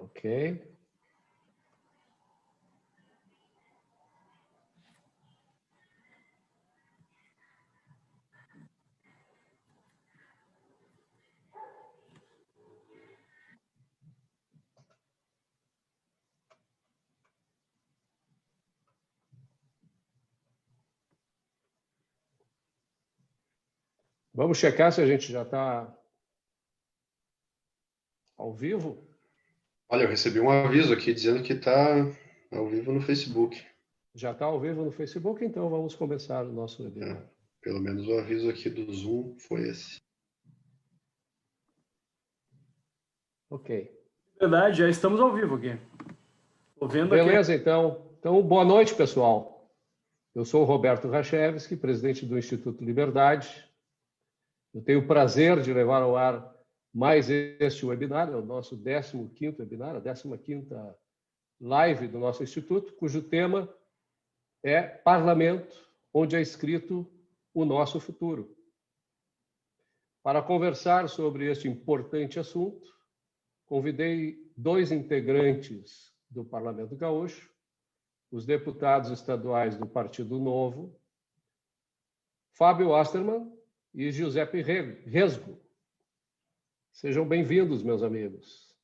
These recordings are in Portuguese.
Ok. Vamos checar se a gente já está ao vivo? Olha, eu recebi um aviso aqui dizendo que está ao vivo no Facebook. Já está ao vivo no Facebook, então vamos começar o nosso webinar. Pelo menos o aviso aqui do Zoom foi esse. Ok. Verdade, já estamos ao vivo aqui. Tô vendo Beleza, então. Então, boa noite, pessoal. Eu sou o Roberto Rachevski, presidente do Instituto Liberdade. Eu tenho o prazer de levar ao ar mais este webinar, é o nosso 15º webinar, a 15ª live do nosso Instituto, cujo tema é Parlamento, onde é escrito o nosso futuro. Para conversar sobre este importante assunto, convidei 2 integrantes do Parlamento Gaúcho, os deputados estaduais do Partido Novo, Fábio Osterman e Giuseppe Resgo. Sejam bem-vindos, meus amigos.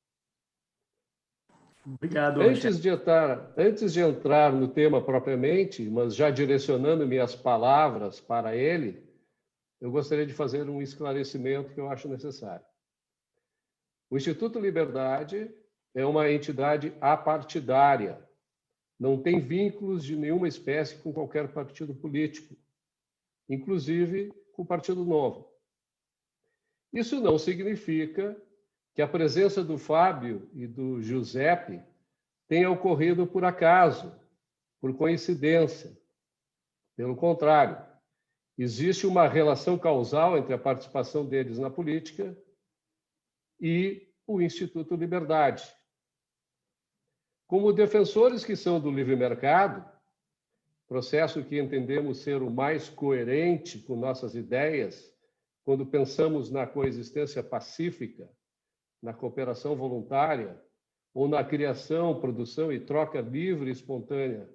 Obrigado. Antes de entrar no tema propriamente, mas já direcionando minhas palavras para ele, eu gostaria de fazer um esclarecimento que eu acho necessário. O Instituto Liberdade é uma entidade apartidária, não tem vínculos de nenhuma espécie com qualquer partido político, inclusive com o Partido Novo. Isso não significa que a presença do Fábio e do Giuseppe tenha ocorrido por acaso, por coincidência. Pelo contrário, existe uma relação causal entre a participação deles na política e o Instituto Liberdade. Como defensores que são do livre mercado, processo que entendemos ser o mais coerente com nossas ideias quando pensamos na coexistência pacífica, na cooperação voluntária ou na criação, produção e troca livre e espontânea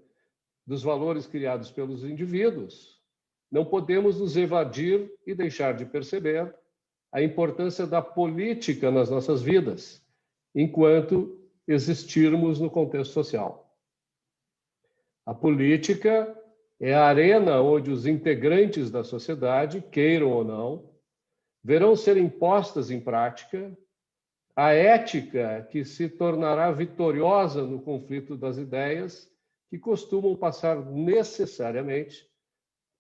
dos valores criados pelos indivíduos, não podemos nos evadir e deixar de perceber a importância da política nas nossas vidas, enquanto existirmos no contexto social. A política é a arena onde os integrantes da sociedade, queiram ou não, verão ser impostas em prática a ética que se tornará vitoriosa no conflito das ideias que costumam passar necessariamente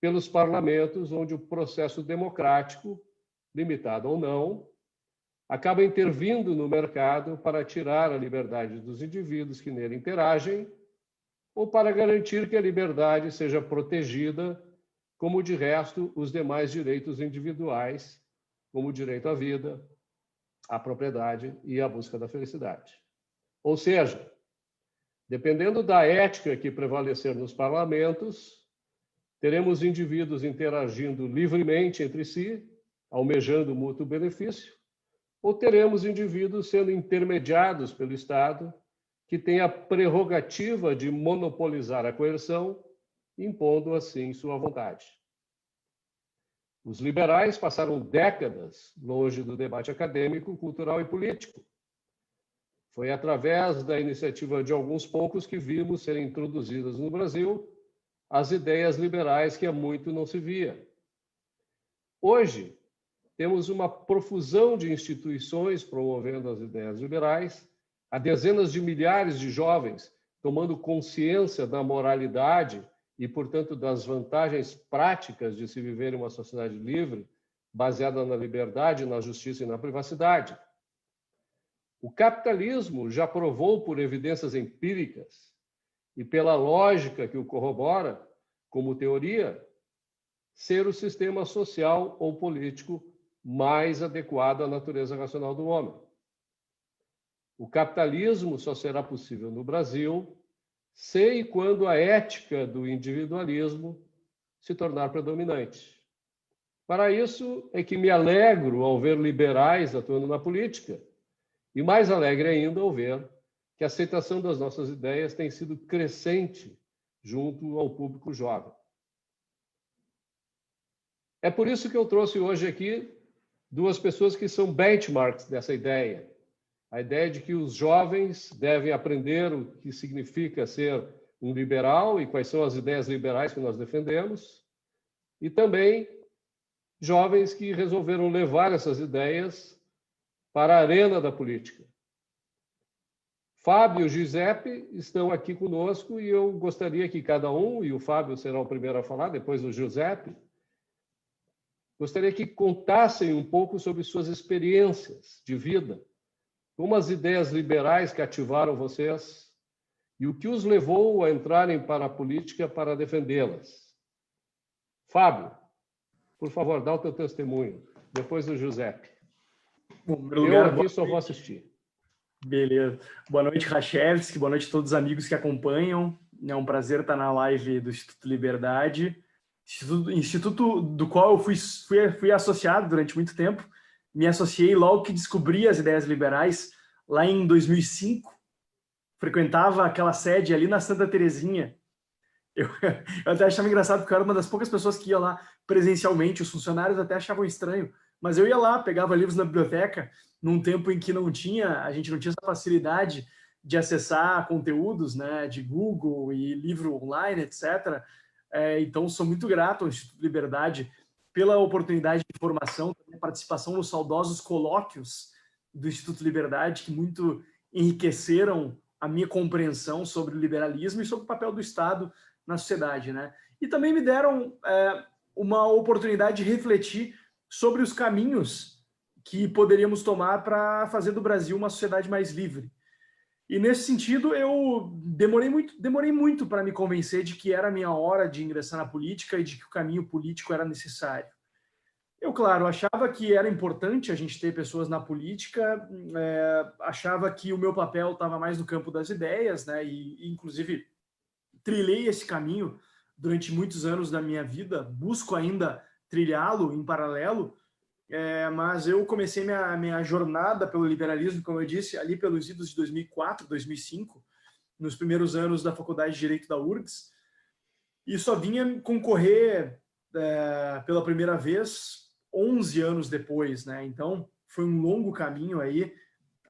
pelos parlamentos, onde o processo democrático, limitado ou não, acaba intervindo no mercado para tirar a liberdade dos indivíduos que nele interagem ou para garantir que a liberdade seja protegida, como de resto os demais direitos individuais, como o direito à vida, à propriedade e à busca da felicidade. Ou seja, dependendo da ética que prevalecer nos parlamentos, teremos indivíduos interagindo livremente entre si, almejando mútuo benefício, ou teremos indivíduos sendo intermediados pelo Estado, que tem a prerrogativa de monopolizar a coerção, impondo assim sua vontade. Os liberais passaram décadas longe do debate acadêmico, cultural e político. Foi através da iniciativa de alguns poucos que vimos serem introduzidas no Brasil as ideias liberais que há muito não se via. Hoje, temos uma profusão de instituições promovendo as ideias liberais, há dezenas de milhares de jovens tomando consciência da moralidade e, portanto, das vantagens práticas de se viver em uma sociedade livre, baseada na liberdade, na justiça e na privacidade. O capitalismo já provou por evidências empíricas e pela lógica que o corrobora, como teoria, ser o sistema social ou político mais adequado à natureza racional do homem. O capitalismo só será possível no Brasil se e quando a ética do individualismo se tornar predominante. Para isso é que me alegro ao ver liberais atuando na política e mais alegre ainda ao ver que a aceitação das nossas ideias tem sido crescente junto ao público jovem. É por isso que eu trouxe hoje aqui duas pessoas que são benchmarks dessa ideia. A ideia de que os jovens devem aprender o que significa ser um liberal e quais são as ideias liberais que nós defendemos, e também jovens que resolveram levar essas ideias para a arena da política. Fábio e Giuseppe estão aqui conosco e eu gostaria que cada um, e o Fábio será o primeiro a falar, depois o Giuseppe, gostaria que contassem um pouco sobre suas experiências de vida, como as ideias liberais cativaram vocês e o que os levou a entrarem para a política para defendê-las. Fábio, por favor, dá o teu testemunho. Depois o Giuseppe. Bom, eu aqui só vou assistir. Beleza. Boa noite, Rachevski. Boa noite a todos os amigos que acompanham. É um prazer estar na live do Instituto Liberdade, instituto do qual eu fui associado durante muito tempo. Me associei logo que descobri as ideias liberais, lá em 2005. Frequentava aquela sede ali na Santa Terezinha. Eu até achava engraçado, porque eu era uma das poucas pessoas que ia lá presencialmente. Os funcionários até achavam estranho. Mas eu ia lá, pegava livros na biblioteca, num tempo em que a gente não tinha essa facilidade de acessar conteúdos, né, de Google e livro online, etc. Então, sou muito grato ao Instituto Liberdade pela oportunidade de formação, participação nos saudosos colóquios do Instituto Liberdade, que muito enriqueceram a minha compreensão sobre o liberalismo e sobre o papel do Estado na sociedade, né? E também me deram uma oportunidade de refletir sobre os caminhos que poderíamos tomar para fazer do Brasil uma sociedade mais livre. E nesse sentido, eu demorei muito para me convencer de que era a minha hora de ingressar na política e de que o caminho político era necessário. Eu, claro, achava que era importante a gente ter pessoas na política, achava que o meu papel estava mais no campo das ideias, né? E inclusive, trilhei esse caminho durante muitos anos da minha vida, busco ainda trilhá-lo em paralelo, mas eu comecei minha jornada pelo liberalismo, como eu disse, ali pelos idos de 2004, 2005, nos primeiros anos da Faculdade de Direito da URGS, e só vinha concorrer pela primeira vez 11 anos depois, né? Então, foi um longo caminho aí,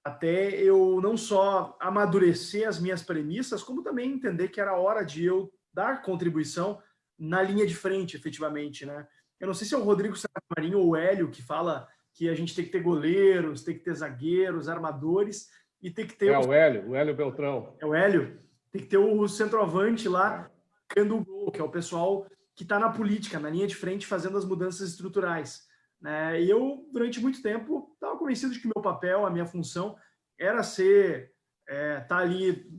até eu não só amadurecer as minhas premissas, como também entender que era hora de eu dar contribuição na linha de frente, efetivamente, né? Eu não sei se é o Rodrigo Marinho ou o Hélio que fala que a gente tem que ter goleiros, tem que ter zagueiros, armadores e tem que ter... o Hélio Beltrão. É o Hélio. Tem que ter o centroavante lá, marcando o gol, que é o pessoal que está na política, na linha de frente, fazendo as mudanças estruturais, né? E eu, durante muito tempo, estava convencido de que meu papel, a minha função, era tá ali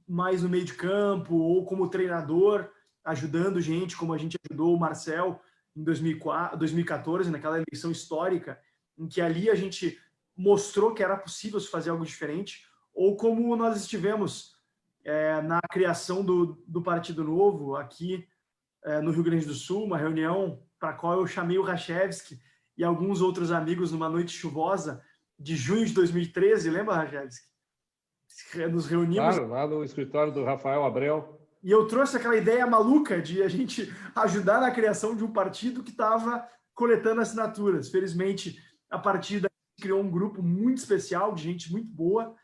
mais no meio de campo ou como treinador, ajudando gente, como a gente ajudou o Marcel em 2014, naquela eleição histórica, em que ali a gente mostrou que era possível se fazer algo diferente, ou como nós estivemos na criação do Partido Novo, aqui no Rio Grande do Sul, uma reunião para a qual eu chamei o Rachevski e alguns outros amigos numa noite chuvosa de junho de 2013, lembra, Rachevski? Nos reunimos... Claro, lá no escritório do Rafael Abreu. E eu trouxe aquela ideia maluca de a gente ajudar na criação de um partido que estava coletando assinaturas. Felizmente, a partir daí, criou um grupo muito especial, de gente muito boa,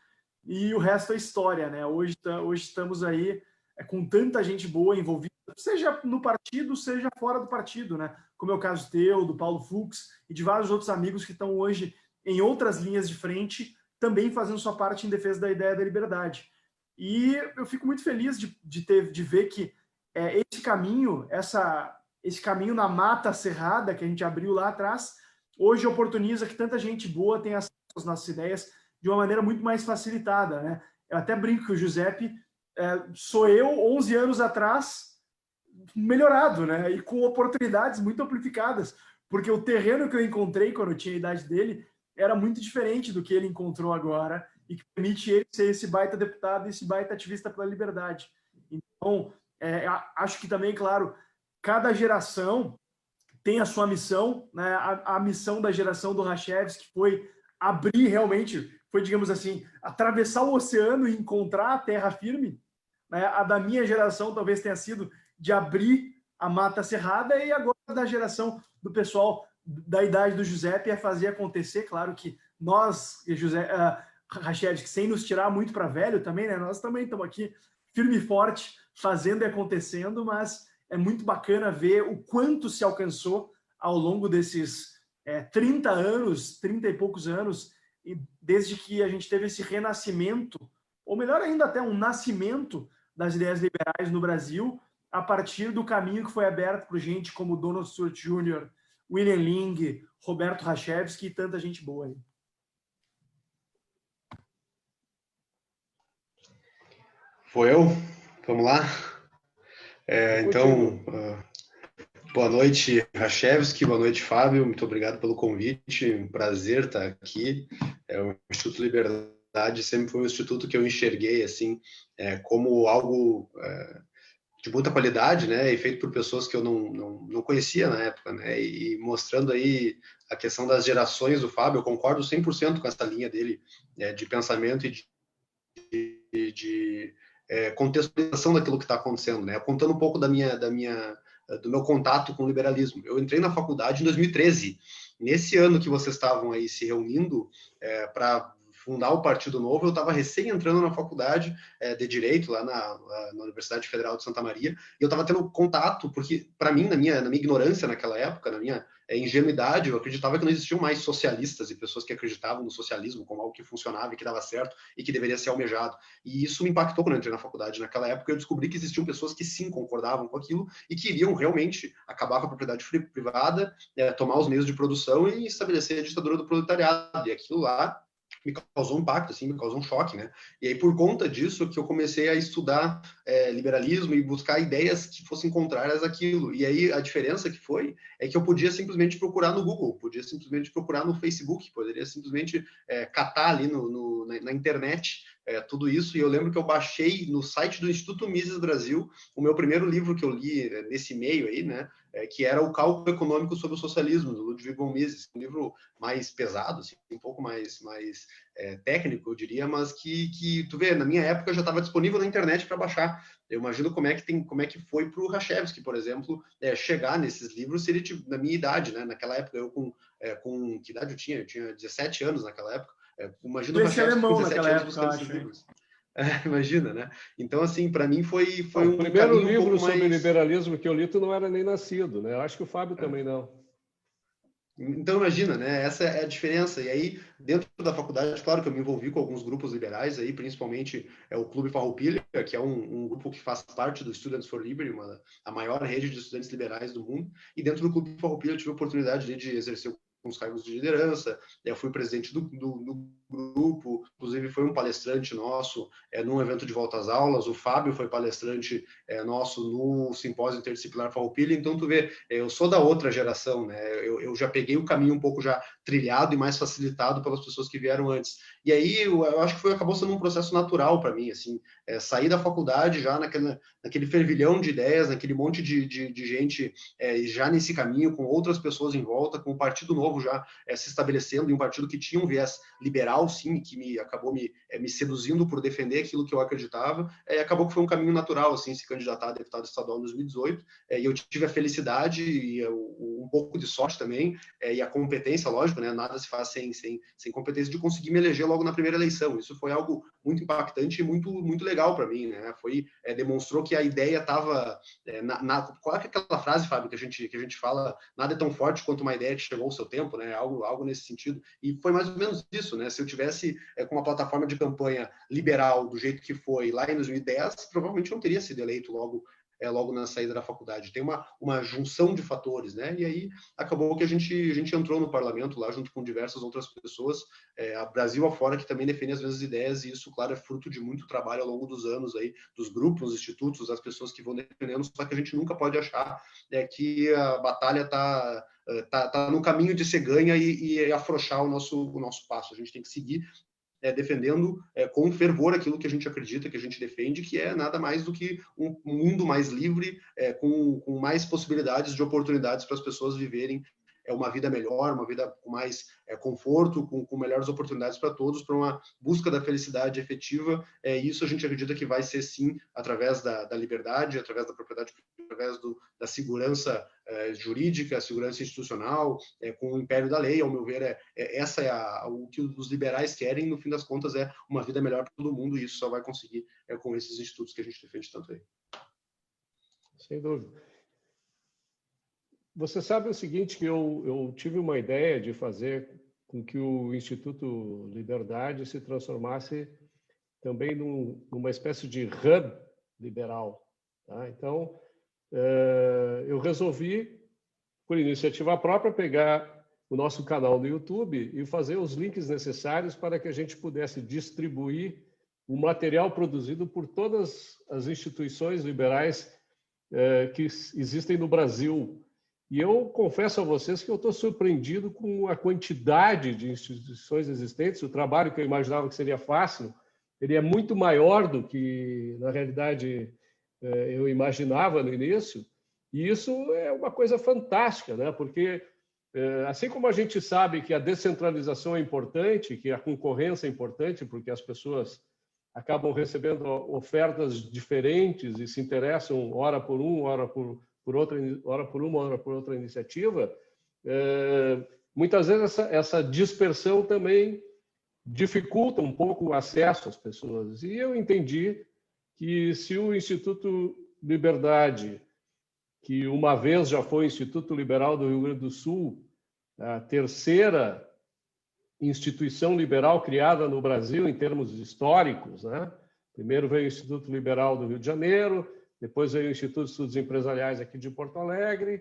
e o resto é história, né? Hoje estamos aí com tanta gente boa envolvida, seja no partido, seja fora do partido, né? Como é o caso teu, do Paulo Fux e de vários outros amigos que estão hoje em outras linhas de frente, também fazendo sua parte em defesa da ideia da liberdade. E eu fico muito feliz de ver que esse caminho na mata cerrada que a gente abriu lá atrás, hoje oportuniza que tanta gente boa tenha acesso às nossas ideias de uma maneira muito mais facilitada, né? Eu até brinco que o Giuseppe sou eu, 11 anos atrás, melhorado, né? E com oportunidades muito amplificadas, porque o terreno que eu encontrei quando eu tinha a idade dele era muito diferente do que ele encontrou agora, e que permite ele ser esse baita deputado e esse baita ativista pela liberdade. Então, acho que também, claro, cada geração tem a sua missão, né? A missão da geração do Rachevski foi abrir realmente, digamos assim, atravessar o oceano e encontrar a terra firme. Né? A da minha geração talvez tenha sido de abrir a mata cerrada, e agora da geração do pessoal da idade do Giuseppe é fazer acontecer. Claro que nós, Rachel, que sem nos tirar muito para velho também, né? Nós também estamos aqui firme e forte, fazendo e acontecendo, mas é muito bacana ver o quanto se alcançou ao longo desses 30 anos, 30 e poucos anos, e desde que a gente teve esse renascimento, ou melhor ainda, até um nascimento das ideias liberais no Brasil, a partir do caminho que foi aberto por gente como Donald Stewart Jr., William Ling, Roberto Rachevski e tanta gente boa aí. Vou eu? Vamos lá? Então, boa noite, Rachevski, boa noite, Fábio, muito obrigado pelo convite, um prazer estar aqui. O Instituto Liberdade sempre foi um instituto que eu enxerguei assim, como algo de muita qualidade, né, e feito por pessoas que eu não conhecia na época, né, e mostrando aí a questão das gerações do Fábio. Eu concordo 100% com essa linha dele de pensamento e de contextualização daquilo que está acontecendo, né, contando um pouco do meu contato com o liberalismo. Eu entrei na faculdade em 2013, nesse ano que vocês estavam aí se reunindo para fundar o Partido Novo. Eu estava recém entrando na faculdade de Direito, lá na Universidade Federal de Santa Maria, e eu estava tendo contato, porque, para mim, na minha ignorância naquela época, na minha ingenuidade, eu acreditava que não existiam mais socialistas e pessoas que acreditavam no socialismo como algo que funcionava e que dava certo e que deveria ser almejado. E isso me impactou quando eu entrei na faculdade. Naquela época, eu descobri que existiam pessoas que sim concordavam com aquilo e queriam realmente acabar com a propriedade privada, tomar os meios de produção e estabelecer a ditadura do proletariado. E aquilo lá me causou um impacto, assim, me causou um choque, né? E aí, por conta disso, que eu comecei a estudar liberalismo e buscar ideias que fossem contrárias àquilo. E aí, a diferença que foi é que eu podia simplesmente procurar no Google, podia simplesmente procurar no Facebook, poderia simplesmente catar ali na internet tudo isso. E eu lembro que eu baixei no site do Instituto Mises Brasil o meu primeiro livro que eu li nesse meio aí, né? Que era o Cálculo Econômico sobre o Socialismo, do Ludwig von Mises, um livro mais pesado, assim, um pouco mais técnico, eu diria, mas que tu vê, na minha época já estava disponível na internet para baixar. Eu imagino como é que foi para o Rachevski, por exemplo, chegar nesses livros, se ele na minha idade, né? Naquela época, eu com que idade eu tinha? Eu tinha 17 anos naquela época. Imagina o Rachevski com 17 anos buscando esses livros. Imagina, né? Então, assim, para mim foi o primeiro livro sobre liberalismo que eu li, tu não era nem nascido, né? Eu acho que o Fábio também não. Então, imagina, né? Essa é a diferença. E aí, dentro da faculdade, claro que eu me envolvi com alguns grupos liberais, aí, principalmente o Clube Farroupilha, que é um grupo que faz parte do Students for Liberty, a maior rede de estudantes liberais do mundo. E dentro do Clube Farroupilha eu tive a oportunidade de exercer alguns cargos de liderança. Eu fui presidente do grupo, inclusive foi um palestrante nosso num evento de volta às aulas. O Fábio foi palestrante nosso no simpósio interdisciplinar Farroupilha. Então, tu vê, eu sou da outra geração, né? Eu já peguei o caminho um pouco já trilhado e mais facilitado pelas pessoas que vieram antes. E aí, eu acho que acabou sendo um processo natural para mim, assim, sair da faculdade já naquele fervilhão de ideias, naquele monte de gente já nesse caminho, com outras pessoas em volta, com o Partido Novo já se estabelecendo, e um partido que tinha um viés liberal, sim, que acabou me seduzindo por defender aquilo que eu acreditava. Acabou que foi um caminho natural, assim, se candidatar a deputado estadual em 2018, e eu tive a felicidade e um pouco de sorte também, e a competência, lógico, né, nada se faz sem competência, de conseguir me eleger logo na primeira eleição. Isso foi algo muito impactante e muito, muito legal para mim, né? Demonstrou que a ideia estava qual é aquela frase, Fábio, que a gente fala, nada é tão forte quanto uma ideia que chegou ao seu tempo, né? Algo nesse sentido. E foi mais ou menos isso, né? Se eu tivesse com uma plataforma de campanha liberal do jeito que foi lá em 2010, provavelmente não teria sido eleito logo na saída da faculdade. Tem uma junção de fatores, né? E aí acabou que a gente entrou no parlamento lá junto com diversas outras pessoas, a Brasil afora, que também defendem as mesmas ideias, e isso, claro, é fruto de muito trabalho ao longo dos anos aí, dos grupos, dos institutos, das pessoas que vão defendendo, só que a gente nunca pode achar que a batalha tá no caminho de ser ganha e afrouxar o nosso passo. A gente tem que seguir defendendo com fervor aquilo que a gente acredita, que a gente defende, que é nada mais do que um mundo mais livre, com mais possibilidades de oportunidades para as pessoas viverem uma vida melhor, uma vida com mais conforto, com melhores oportunidades para todos, para uma busca da felicidade efetiva. Isso a gente acredita que vai ser, sim, através da liberdade, através da propriedade, através da segurança jurídica, segurança institucional, com o império da lei. Ao meu ver, essa é o que os liberais querem, no fim das contas, é uma vida melhor para todo mundo, e isso só vai conseguir com esses institutos que a gente defende tanto aí. Sem dúvida. Você sabe o seguinte, que eu tive uma ideia de fazer com que o Instituto Liberdade se transformasse também numa espécie de hub liberal. Tá? Então, eu resolvi, por iniciativa própria, pegar o nosso canal no YouTube e fazer os links necessários para que a gente pudesse distribuir o material produzido por todas as instituições liberais que existem no Brasil. E eu confesso a vocês que eu estou surpreendido com a quantidade de instituições existentes. O trabalho que eu imaginava que seria fácil, ele é muito maior do que, na realidade, eu imaginava no início. E isso é uma coisa fantástica, né? Porque, assim como a gente sabe que a descentralização é importante, que a concorrência é importante, porque as pessoas acabam recebendo ofertas diferentes e se interessam, ora por um, ora por outra, hora por uma, hora por outra iniciativa, muitas vezes essa dispersão também dificulta um pouco o acesso às pessoas. E eu entendi que se o Instituto Liberdade, que uma vez já foi Instituto Liberal do Rio Grande do Sul, a terceira instituição liberal criada no Brasil em termos históricos, né? Primeiro veio o Instituto Liberal do Rio de Janeiro, depois veio o Instituto de Estudos Empresariais aqui de Porto Alegre,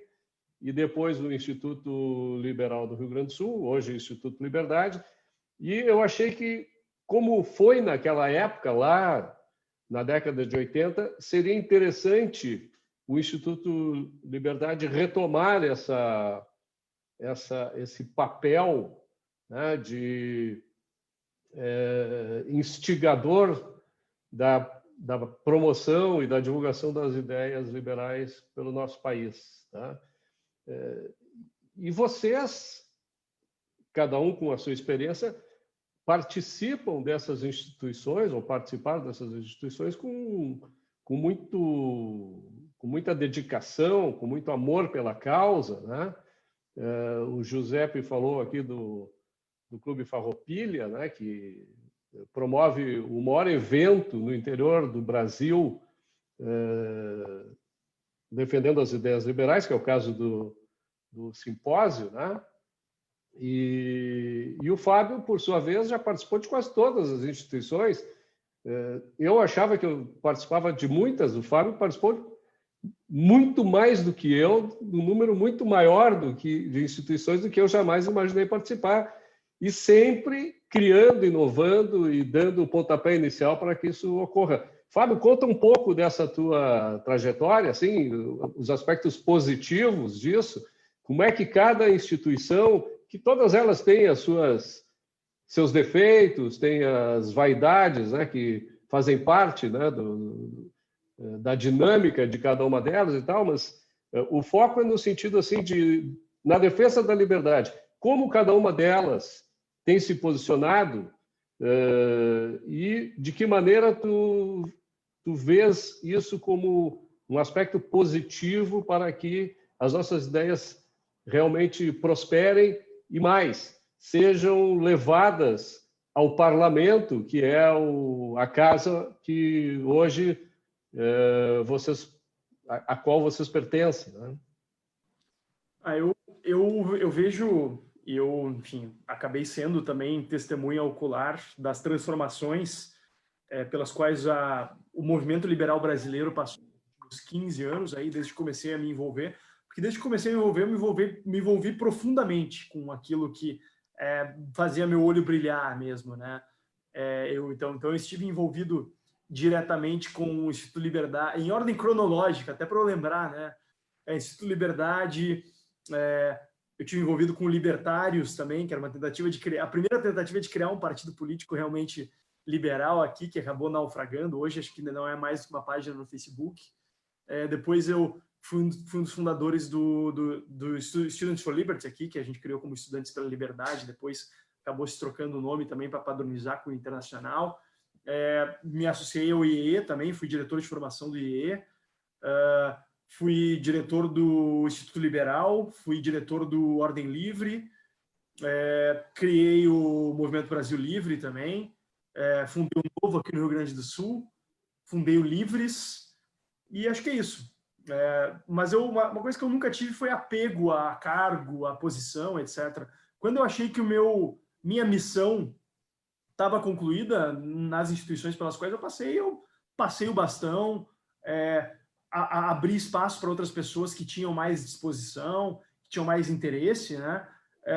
e depois o Instituto Liberal do Rio Grande do Sul, hoje o Instituto Liberdade. E eu achei que, como foi naquela época, lá na década de 80, seria interessante o Instituto Liberdade retomar esse papel, né, de instigador da promoção e da divulgação das ideias liberais pelo nosso país. Tá? E vocês, cada um com a sua experiência, participam dessas instituições, ou participaram dessas instituições com muita dedicação, com muito amor pela causa, né? O Giuseppe falou aqui do Clube Farroupilha, né, que promove o maior evento no interior do Brasil defendendo as ideias liberais, que é o caso do simpósio, né? E o Fábio, por sua vez, já participou de quase todas as instituições. Eu achava que eu participava de muitas, o Fábio participou muito mais do que eu, um número muito maior de instituições do que eu jamais imaginei participar, e sempre criando, inovando e dando o pontapé inicial para que isso ocorra. Fábio, conta um pouco dessa tua trajetória, assim, os aspectos positivos disso, como é que cada instituição, que todas elas têm seus defeitos, têm as vaidades, né, que fazem parte, né, da dinâmica de cada uma delas e tal, mas o foco é no sentido assim na defesa da liberdade. Como cada uma delas tem se posicionado e de que maneira tu vês isso como um aspecto positivo para que as nossas ideias realmente prosperem e mais, sejam levadas ao parlamento, que é a casa que hoje a qual vocês pertencem, né? Eu vejo, enfim, acabei sendo também testemunha ocular das transformações pelas quais o movimento liberal brasileiro passou uns 15 anos, aí, desde que comecei a me envolver, porque desde que comecei a me envolver, me envolvi profundamente com aquilo que fazia meu olho brilhar mesmo, né? Então eu estive envolvido diretamente com o Instituto Liberdade, em ordem cronológica, até para eu lembrar, né? Instituto Liberdade, eu tive envolvido com Libertários também, que era uma tentativa de criar, a primeira tentativa de criar um partido político realmente liberal aqui, que acabou naufragando. Hoje acho que ainda não é mais do que uma página no Facebook. Depois eu fui um dos fundadores do Students for Liberty aqui, que a gente criou como Estudantes pela Liberdade, depois acabou se trocando o nome também para padronizar com o internacional. Me associei ao IEE também, fui diretor de formação do IEE, fui diretor do Instituto Liberal, fui diretor do Ordem Livre, criei o Movimento Brasil Livre também, fundei o Novo aqui no Rio Grande do Sul, fundei o Livres, e acho que é isso. Mas uma coisa que eu nunca tive foi apego a cargo, a posição, etc. Quando eu achei que minha missão estava concluída nas instituições pelas quais eu passei o bastão, a abrir espaço para outras pessoas que tinham mais disposição, que tinham mais interesse, né?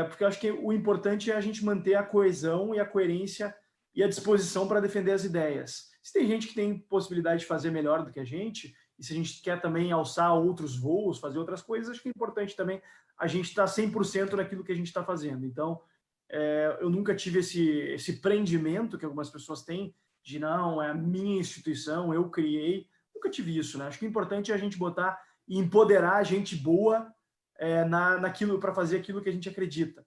Porque eu acho que o importante é a gente manter a coesão e a coerência e a disposição para defender as ideias. Se tem gente que tem possibilidade de fazer melhor do que a gente, e se a gente quer também alçar outros voos, fazer outras coisas, acho que é importante também a gente estar 100% naquilo que a gente está fazendo. Então, eu nunca tive esse prendimento que algumas pessoas têm de não, é a minha instituição, eu criei. Nunca tive isso, né? Acho que o importante é a gente botar e empoderar a gente boa naquilo, para fazer aquilo que a gente acredita.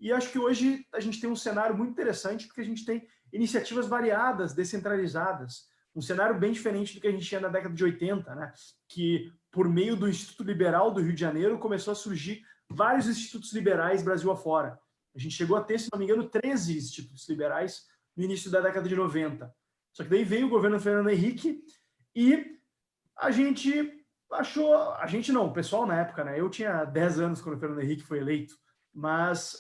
E acho que hoje a gente tem um cenário muito interessante, porque a gente tem iniciativas variadas, descentralizadas, um cenário bem diferente do que a gente tinha na década de 80, né? Que por meio do Instituto Liberal do Rio de Janeiro começou a surgir vários institutos liberais Brasil afora. A gente chegou a ter, se não me engano, 13 institutos liberais no início da década de 90. Só que daí veio o governo Fernando Henrique e a gente achou... A gente não, o pessoal na época, né? Eu tinha 10 anos quando o Fernando Henrique foi eleito, mas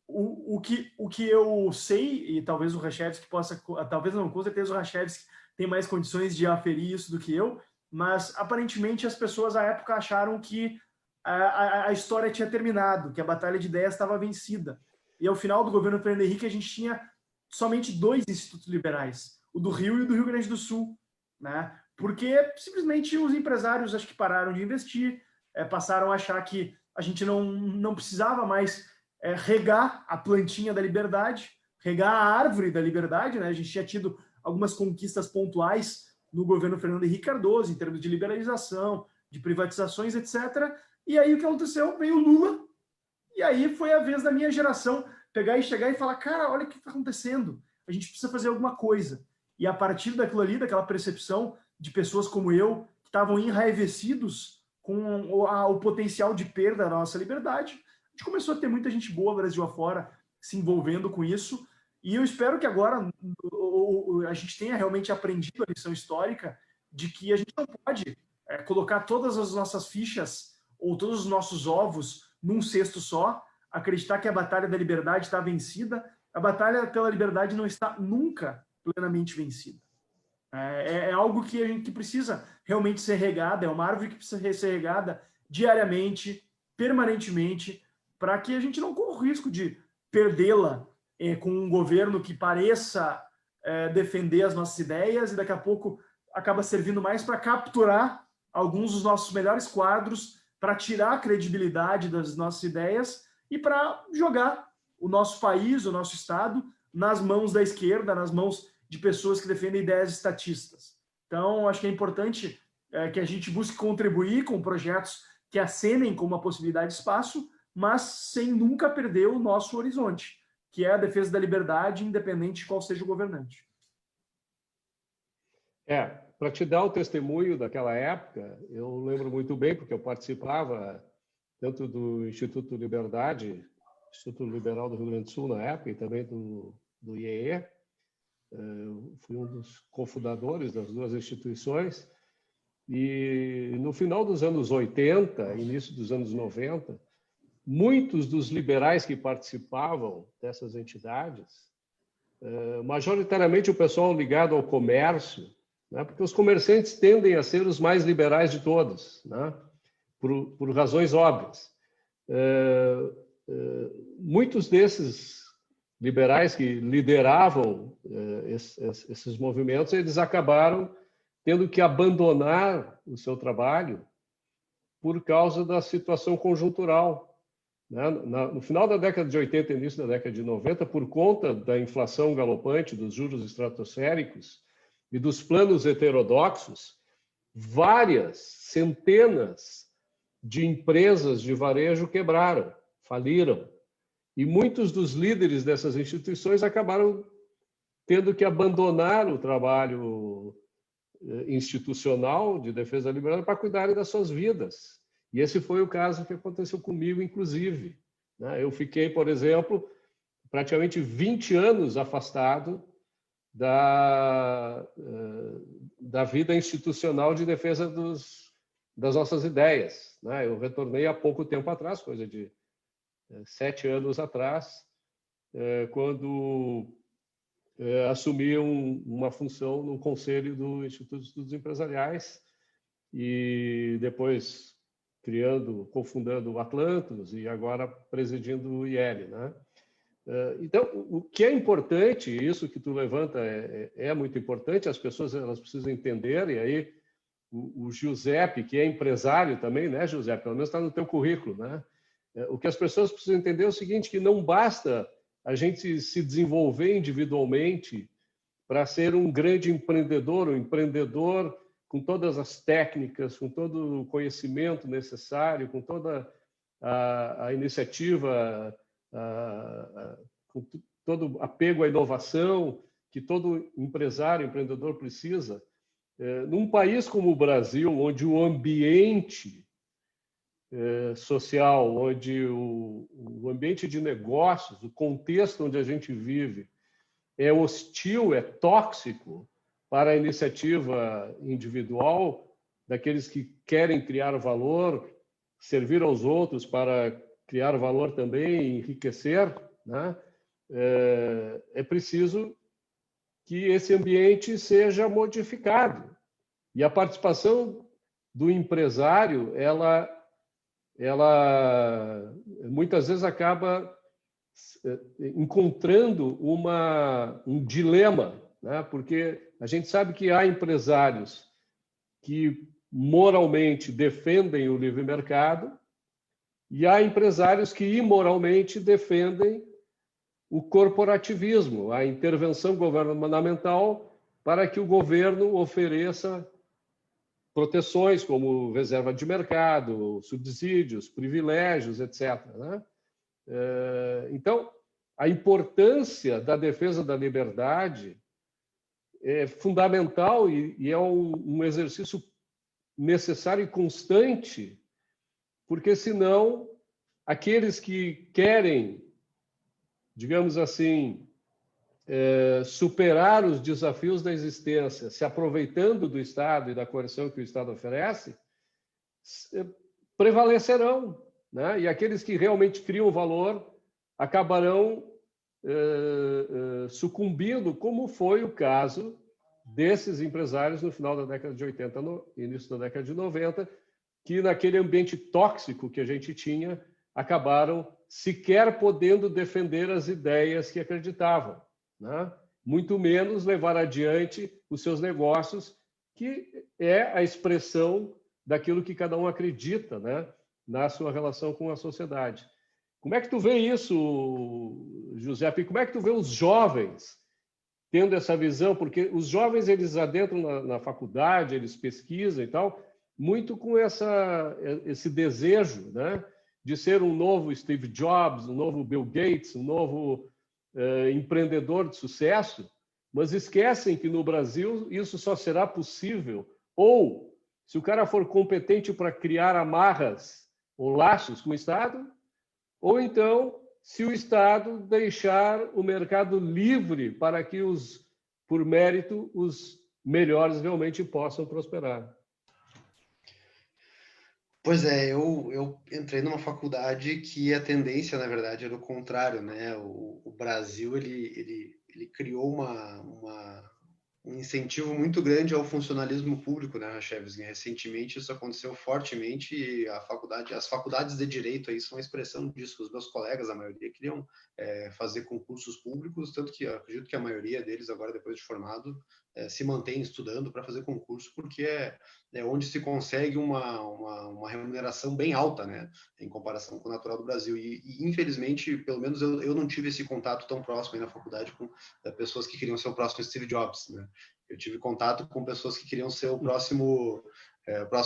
o que eu sei, e talvez o Rachevski possa... Talvez não, com certeza o Rachevski tem mais condições de aferir isso do que eu, mas aparentemente as pessoas à época acharam que a história tinha terminado, que a batalha de ideias estava vencida. E ao final do governo Fernando Henrique a gente tinha somente 2 institutos liberais, o do Rio e o do Rio Grande do Sul, né? Porque simplesmente os empresários acho que pararam de investir, passaram a achar que a gente não precisava mais regar a plantinha da liberdade, regar a árvore da liberdade, né? A gente tinha tido algumas conquistas pontuais no governo Fernando Henrique Cardoso, em termos de liberalização, de privatizações, etc. E aí o que aconteceu? Veio o Lula, e aí foi a vez da minha geração pegar e chegar e falar, cara, olha o que está acontecendo, a gente precisa fazer alguma coisa. E a partir daquilo ali, daquela percepção de pessoas como eu, que estavam enraivecidos com o potencial de perda da nossa liberdade, a gente começou a ter muita gente boa Brasil afora se envolvendo com isso, e eu espero que agora a gente tenha realmente aprendido a lição histórica de que a gente não pode colocar todas as nossas fichas ou todos os nossos ovos num cesto só, acreditar que a batalha da liberdade está vencida. A batalha pela liberdade não está nunca plenamente vencida. É algo que a gente precisa realmente ser regada, é uma árvore que precisa ser regada diariamente, permanentemente, para que a gente não corra o risco de perdê-la com um governo que pareça defender as nossas ideias e daqui a pouco acaba servindo mais para capturar alguns dos nossos melhores quadros, para tirar a credibilidade das nossas ideias e para jogar o nosso país, o nosso Estado, nas mãos da esquerda, nas mãos de pessoas que defendem ideias estatistas. Então, acho que é importante que a gente busque contribuir com projetos que acenem como uma possibilidade de espaço, mas sem nunca perder o nosso horizonte, que é a defesa da liberdade, independente de qual seja o governante. Para te dar o testemunho daquela época, eu lembro muito bem, porque eu participava tanto do Instituto Liberdade, Instituto Liberal do Rio Grande do Sul na época, e também do IEE. Fui um dos cofundadores das duas instituições. E no final dos anos 80, início dos anos 90, muitos dos liberais que participavam dessas entidades, majoritariamente o pessoal ligado ao comércio, né, porque os comerciantes tendem a ser os mais liberais de todos, né, por razões óbvias. Muitos desses liberais que lideravam esses movimentos, eles acabaram tendo que abandonar o seu trabalho por causa da situação conjuntural. No final da década de 80 e início da década de 90, por conta da inflação galopante, dos juros estratosféricos e dos planos heterodoxos, várias centenas de empresas de varejo quebraram, faliram. E muitos dos líderes dessas instituições acabaram tendo que abandonar o trabalho institucional de defesa da liberdade para cuidarem das suas vidas. E esse foi o caso que aconteceu comigo, inclusive. Eu fiquei, por exemplo, praticamente 20 anos afastado da vida institucional de defesa das nossas ideias. Eu retornei há pouco tempo atrás, coisa de 7 anos atrás, quando assumi uma função no conselho do Instituto de Estudos Empresariais e depois cofundando o Atlantos e agora presidindo o IEL, Então, o que é importante, isso que tu levanta é muito importante, as pessoas elas precisam entender, e aí o Giuseppe, que é empresário também, né, Giuseppe? Pelo menos está no teu currículo, né? O que as pessoas precisam entender é o seguinte, que não basta a gente se desenvolver individualmente para ser um grande empreendedor, um empreendedor com todas as técnicas, com todo o conhecimento necessário, com toda a iniciativa, com todo apego à inovação que todo empresário, empreendedor precisa. Num país como o Brasil, onde o ambiente social, onde o ambiente de negócios, o contexto onde a gente vive é hostil, é tóxico para a iniciativa individual daqueles que querem criar valor, servir aos outros para criar valor também, enriquecer, é preciso que esse ambiente seja modificado. E a participação do empresário, ela muitas vezes acaba encontrando um dilema, porque a gente sabe que há empresários que moralmente defendem o livre mercado e há empresários que imoralmente defendem o corporativismo, a intervenção governamental para que o governo ofereça proteções como reserva de mercado, subsídios, privilégios, etc. Então, a importância da defesa da liberdade é fundamental e é um exercício necessário e constante, porque senão aqueles que querem, digamos assim, superar os desafios da existência, se aproveitando do Estado e da coerção que o Estado oferece, prevalecerão, e aqueles que realmente criam valor acabarão sucumbindo, como foi o caso desses empresários no final da década de 80, no início da década de 90, que naquele ambiente tóxico que a gente tinha, acabaram sequer podendo defender as ideias que acreditavam, muito menos levar adiante os seus negócios, que é a expressão daquilo que cada um acredita, na sua relação com a sociedade. Como é que tu vê isso, Giuseppe? Como é que tu vê os jovens tendo essa visão? Porque os jovens, eles adentram na faculdade, eles pesquisam e tal, muito com esse desejo, de ser um novo Steve Jobs, um novo Bill Gates, um novo empreendedor de sucesso, mas esquecem que no Brasil isso só será possível ou se o cara for competente para criar amarras ou laços com o Estado, ou então se o Estado deixar o mercado livre para que por mérito, os melhores realmente possam prosperar. Pois é, eu entrei numa faculdade que a tendência, na verdade, era o contrário, O Brasil, ele criou um incentivo muito grande ao funcionalismo público, Chaves? Recentemente isso aconteceu fortemente e as faculdades de direito aí são a expressão disso. Os meus colegas, a maioria, queriam fazer concursos públicos, tanto que eu acredito que a maioria deles agora, depois de formado, se mantém estudando para fazer concurso, porque é onde se consegue uma remuneração bem alta, em comparação com o natural do Brasil. E infelizmente, pelo menos eu não tive esse contato tão próximo aí na faculdade com pessoas que queriam ser o próximo Steve Jobs, Eu tive contato com pessoas que queriam ser o próximo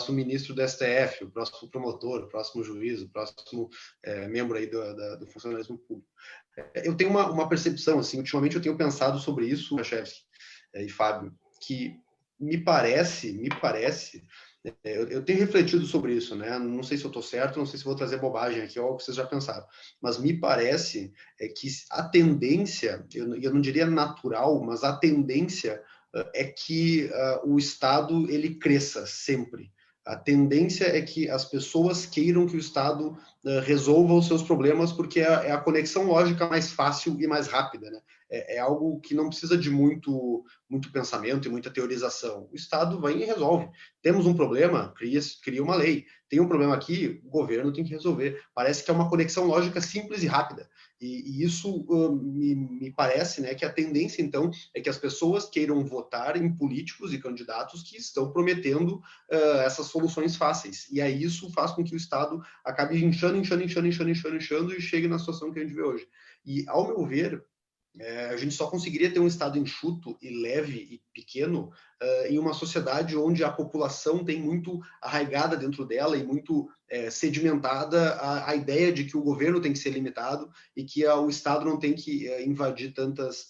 ministro do STF, o próximo promotor, o próximo juiz, o próximo membro aí do funcionalismo público. Eu tenho uma percepção, assim, ultimamente eu tenho pensado sobre isso, Rachevski e Fábio, que me parece, eu tenho refletido sobre isso, né? Não sei se eu estou certo, não sei se vou trazer bobagem aqui, ou vocês já pensaram, mas me parece que a tendência, eu não diria natural, mas a tendência é que o Estado ele cresça sempre. A tendência é que as pessoas queiram que o Estado resolva os seus problemas, porque é a conexão lógica mais fácil e mais rápida, né? É algo que não precisa de muito pensamento e muita teorização. O Estado vai e resolve. Temos um problema, cria uma lei. Tem um problema aqui, o governo tem que resolver. Parece que é uma conexão lógica simples e rápida. E isso me parece, né, que a tendência, então, é que as pessoas queiram votar em políticos e candidatos que estão prometendo essas soluções fáceis. E aí isso faz com que o Estado acabe inchando e chegue na situação que a gente vê hoje. E, ao meu ver, a gente só conseguiria ter um Estado enxuto e leve e pequeno em uma sociedade onde a população tem muito arraigada dentro dela e muito sedimentada a ideia de que o governo tem que ser limitado e que o Estado não tem que invadir tantas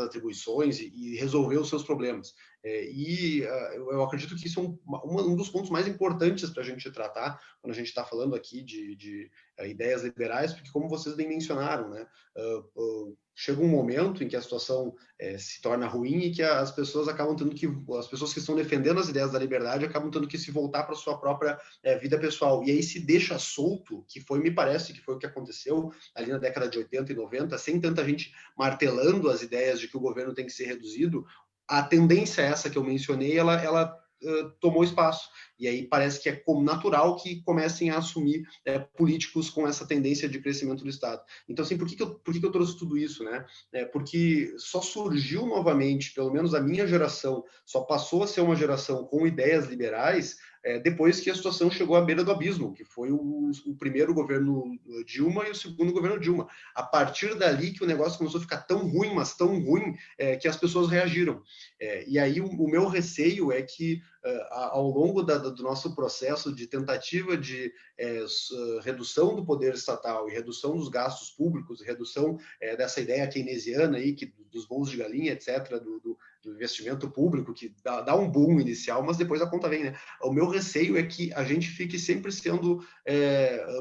atribuições e resolver os seus problemas. Eu acredito que isso é um dos pontos mais importantes para a gente tratar quando a gente está falando aqui de ideias liberais, porque, como vocês bem mencionaram, né, chega um momento em que a situação se torna ruim e que as pessoas acabam tendo que, as pessoas que estão defendendo as ideias da liberdade acabam tendo que se voltar para a sua própria vida pessoal. E aí se deixa solto, me parece que foi o que aconteceu ali na década de 80 e 90, sem tanta gente martelando as ideias de que o governo tem que ser reduzido. A tendência essa que eu mencionei, ela tomou espaço. E aí parece que é natural que comecem a assumir políticos com essa tendência de crescimento do Estado. Então, assim, por que eu trouxe tudo isso, né? Porque só surgiu novamente, pelo menos a minha geração, só passou a ser uma geração com ideias liberais depois que a situação chegou à beira do abismo, que foi o primeiro governo Dilma e o segundo governo Dilma. A partir dali que o negócio começou a ficar tão ruim, mas tão ruim, que as pessoas reagiram. E aí o meu receio é que ao longo do nosso processo de tentativa de redução do poder estatal e redução dos gastos públicos, redução dessa ideia keynesiana aí, dos voos de galinha, etc., do investimento público, que dá um boom inicial, mas depois a conta vem, né? O meu receio é que a gente fique sempre sendo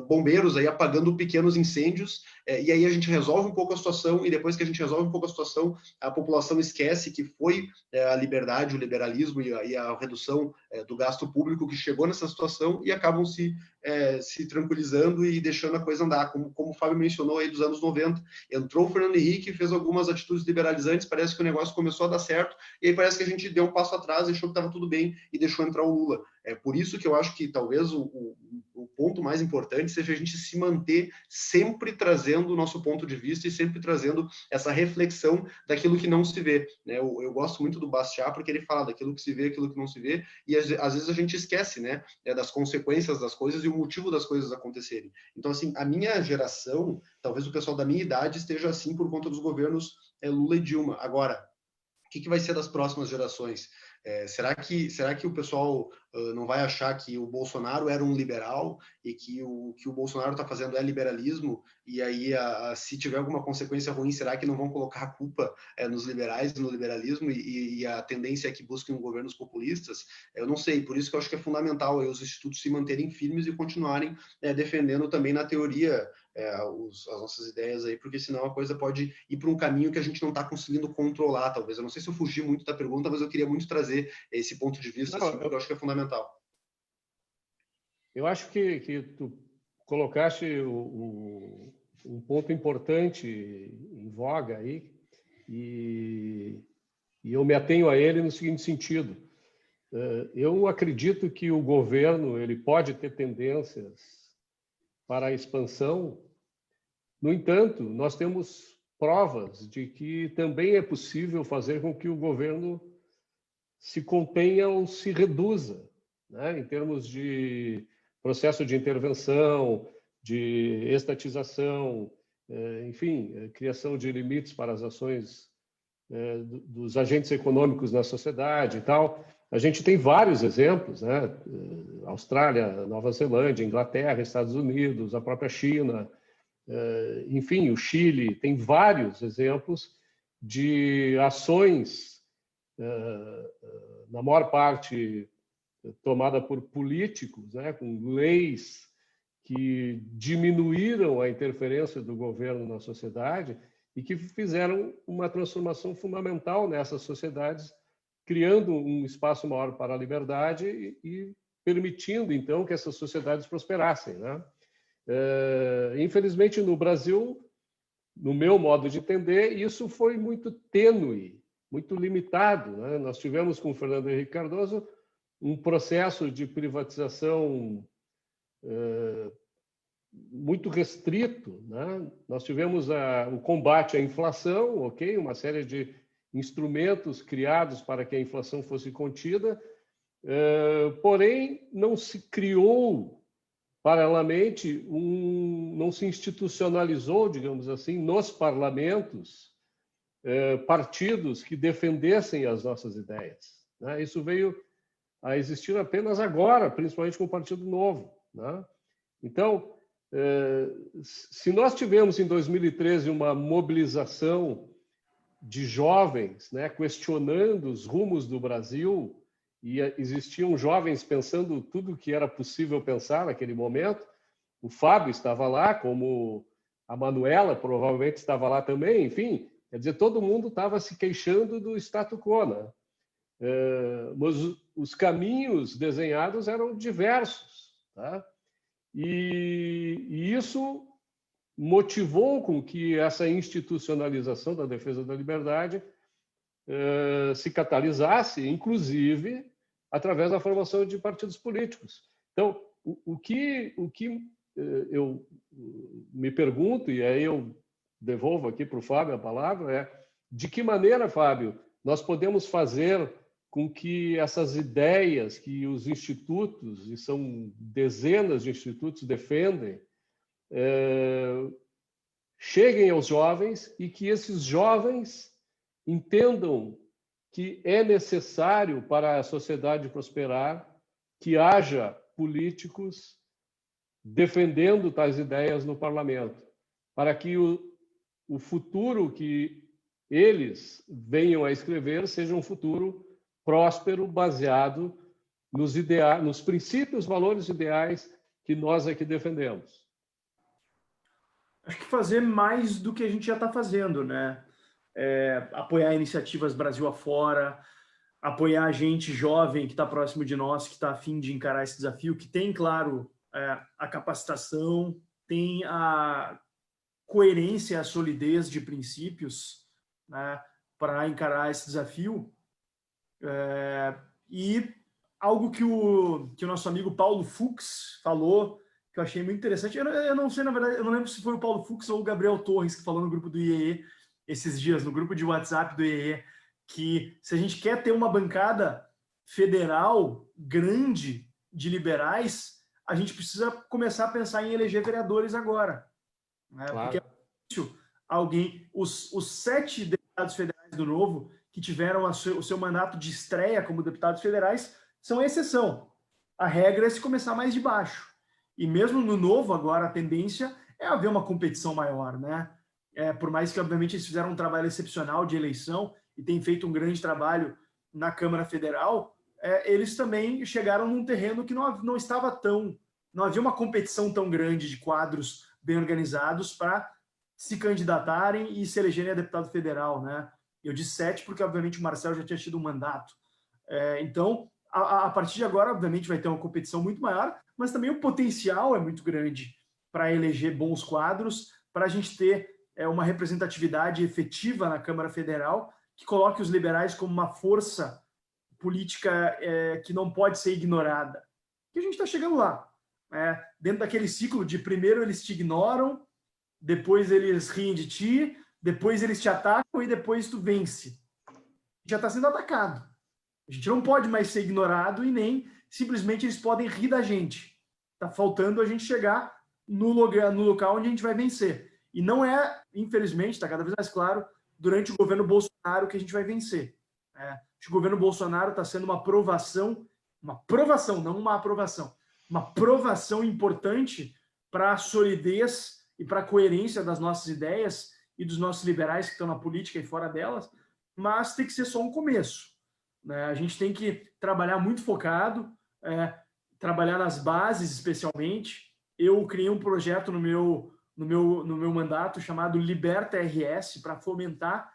bombeiros aí, apagando pequenos incêndios, e aí a gente resolve um pouco a situação, e depois que a gente resolve um pouco a situação, a população esquece que foi a liberdade, o liberalismo e a redução do gasto público que chegou nessa situação e acabam se tranquilizando e deixando a coisa andar, como o Fábio mencionou aí dos anos 90. Entrou o Fernando Henrique, fez algumas atitudes liberalizantes, parece que o negócio começou a dar certo, e aí parece que a gente deu um passo atrás, achou que estava tudo bem e deixou entrar o Lula. É por isso que eu acho que talvez o ponto mais importante seja a gente se manter sempre trazendo o nosso ponto de vista e sempre trazendo essa reflexão daquilo que não se vê, né? Eu gosto muito do Bastiat porque ele fala daquilo que se vê, aquilo que não se vê, e às vezes a gente esquece, né, das consequências das coisas e o motivo das coisas acontecerem. Então, assim, a minha geração, talvez o pessoal da minha idade esteja assim por conta dos governos Lula e Dilma. Agora, o que vai ser das próximas gerações? Será que o pessoal não vai achar que o Bolsonaro era um liberal e que o Bolsonaro está fazendo é liberalismo, e aí se tiver alguma consequência ruim, será que não vão colocar a culpa nos liberais, no liberalismo, e a tendência é que busquem governos populistas? Eu não sei, por isso que eu acho que é fundamental os institutos se manterem firmes e continuarem defendendo também na teoria as nossas ideias aí, porque senão a coisa pode ir para um caminho que a gente não está conseguindo controlar, talvez. Eu não sei se eu fugi muito da pergunta, mas eu queria muito trazer esse ponto de vista, não, assim, porque eu acho que é fundamental. Eu acho que tu colocaste um ponto importante em voga aí, e eu me atenho a ele no seguinte sentido. Eu acredito que o governo ele pode ter tendências para a expansão. No entanto, nós temos provas de que também é possível fazer com que o governo se contenha ou se reduza, né? Em termos de processo de intervenção, de estatização, enfim, criação de limites para as ações dos agentes econômicos na sociedade e tal. A gente tem vários exemplos, né? Austrália, Nova Zelândia, Inglaterra, Estados Unidos, a própria China, enfim, o Chile, tem vários exemplos de ações, na maior parte tomada por políticos, né? Com leis que diminuíram a interferência do governo na sociedade e que fizeram uma transformação fundamental nessas sociedades, criando um espaço maior para a liberdade e permitindo, então, que essas sociedades prosperassem, né? Infelizmente, no Brasil, no meu modo de entender, isso foi muito tênue, muito limitado, né? Nós tivemos com o Fernando Henrique Cardoso um processo de privatização muito restrito, né? Nós tivemos o combate à inflação, ok, uma série de instrumentos criados para que a inflação fosse contida, porém não se criou paralelamente, não se institucionalizou, digamos assim, nos parlamentos partidos que defendessem as nossas ideias, né? Isso veio a existir apenas agora, principalmente com o Partido Novo, né? Então, se nós tivemos em 2013 uma mobilização de jovens, né, questionando os rumos do Brasil, e existiam jovens pensando tudo o que era possível pensar naquele momento, o Fábio estava lá, como a Manuela provavelmente estava lá também, enfim, quer dizer, todo mundo estava se queixando do status quo, né? Mas os caminhos desenhados eram diversos, tá? E isso motivou com que essa institucionalização da defesa da liberdade se catalisasse, inclusive, através da formação de partidos políticos. Então, o que eu me pergunto, e aí eu devolvo aqui para o Fábio a palavra, é de que maneira, Fábio, nós podemos fazer com que essas ideias que os institutos, e são dezenas de institutos, defendem, cheguem aos jovens e que esses jovens entendam que é necessário para a sociedade prosperar que haja políticos defendendo tais ideias no parlamento, para que o futuro que eles venham a escrever seja um futuro próspero, baseado nos princípios, valores ideais que nós aqui defendemos. Acho que fazer mais do que a gente já está fazendo, né? Apoiar iniciativas Brasil afora, apoiar a gente jovem que está próximo de nós, que está a fim de encarar esse desafio, que tem, claro, a capacitação, tem a coerência, a solidez de princípios, né, para encarar esse desafio. E algo que o nosso amigo Paulo Fux falou, que eu achei muito interessante. Eu não sei, na verdade, eu não lembro se foi o Paulo Fux ou o Gabriel Torres que falou no grupo do IEE esses dias, no grupo de WhatsApp do IEE, que se a gente quer ter uma bancada federal grande de liberais, a gente precisa começar a pensar em eleger vereadores agora, né? Claro. Porque é difícil alguém... Os 7 deputados federais do Novo que tiveram o seu mandato de estreia como deputados federais são a exceção. A regra é se começar mais de baixo. E mesmo no Novo, agora, a tendência é haver uma competição maior, né? Por mais que, obviamente, eles fizeram um trabalho excepcional de eleição e têm feito um grande trabalho na Câmara Federal, eles também chegaram num terreno que não estava tão... Não havia uma competição tão grande de quadros bem organizados para se candidatarem e se elegerem a deputado federal, né? Eu disse 7 porque, obviamente, o Marcel já tinha tido um mandato. Então, a partir de agora, obviamente, vai ter uma competição muito maior, mas também o potencial é muito grande para eleger bons quadros, para a gente ter uma representatividade efetiva na Câmara Federal que coloque os liberais como uma força política que não pode ser ignorada. E a gente está chegando lá. Dentro daquele ciclo de primeiro eles te ignoram, depois eles riem de ti, depois eles te atacam e depois tu vence. Já está sendo atacado. A gente não pode mais ser ignorado e nem simplesmente eles podem rir da gente. Está faltando a gente chegar no local onde a gente vai vencer. E não infelizmente, está cada vez mais claro, durante o governo Bolsonaro que a gente vai vencer. O governo Bolsonaro está sendo uma provação, não uma aprovação, uma provação importante para a solidez e para a coerência das nossas ideias e dos nossos liberais que estão na política e fora delas, mas tem que ser só um começo, né? A gente tem que trabalhar muito focado, trabalhar nas bases especialmente. Eu criei um projeto no meu mandato chamado Liberta RS para fomentar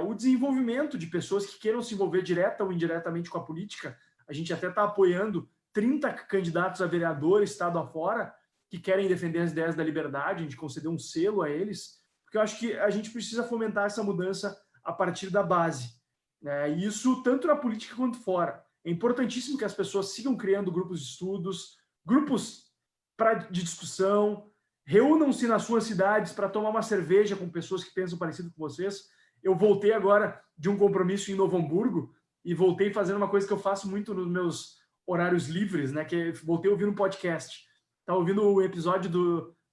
o desenvolvimento de pessoas que queiram se envolver direta ou indiretamente com a política. A gente até está apoiando 30 candidatos a vereador, estado afora, que querem defender as ideias da liberdade. A gente concedeu um selo a eles, porque eu acho que a gente precisa fomentar essa mudança a partir da base. E isso tanto na política quanto fora. É importantíssimo que as pessoas sigam criando grupos de estudos, grupos de discussão, reúnam-se nas suas cidades para tomar uma cerveja com pessoas que pensam parecido com vocês. Eu voltei agora de um compromisso em Novo Hamburgo e voltei fazendo uma coisa que eu faço muito nos meus horários livres, né? Que voltei a ouvir um podcast. Estava ouvindo o episódio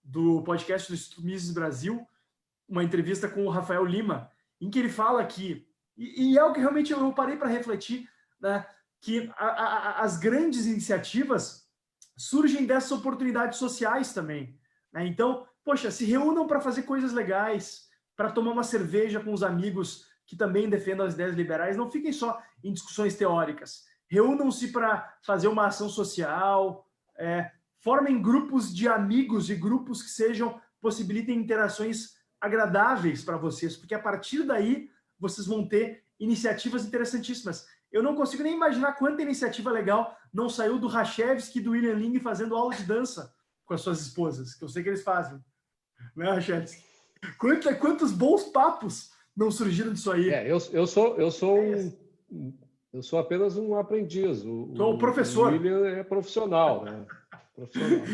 do podcast do Instituto Mises Brasil, uma entrevista com o Rafael Lima, em que ele fala que, e é o que realmente eu parei para refletir, né? Que as grandes iniciativas surgem dessas oportunidades sociais também, né? Então, poxa, se reúnam para fazer coisas legais, para tomar uma cerveja com os amigos que também defendam as ideias liberais, não fiquem só em discussões teóricas. Reúnam-se para fazer uma ação social, formem grupos de amigos e grupos que possibilitem interações agradáveis para vocês, porque a partir daí vocês vão ter iniciativas interessantíssimas. Eu não consigo nem imaginar quanta iniciativa legal não saiu do Rachevski e do William Ling fazendo aula de dança com as suas esposas, que eu sei que eles fazem. Né, Rachevski? Quantos bons papos não surgiram disso aí? Eu sou apenas um aprendiz. Sou um professor. O William é profissional, né? Profissional.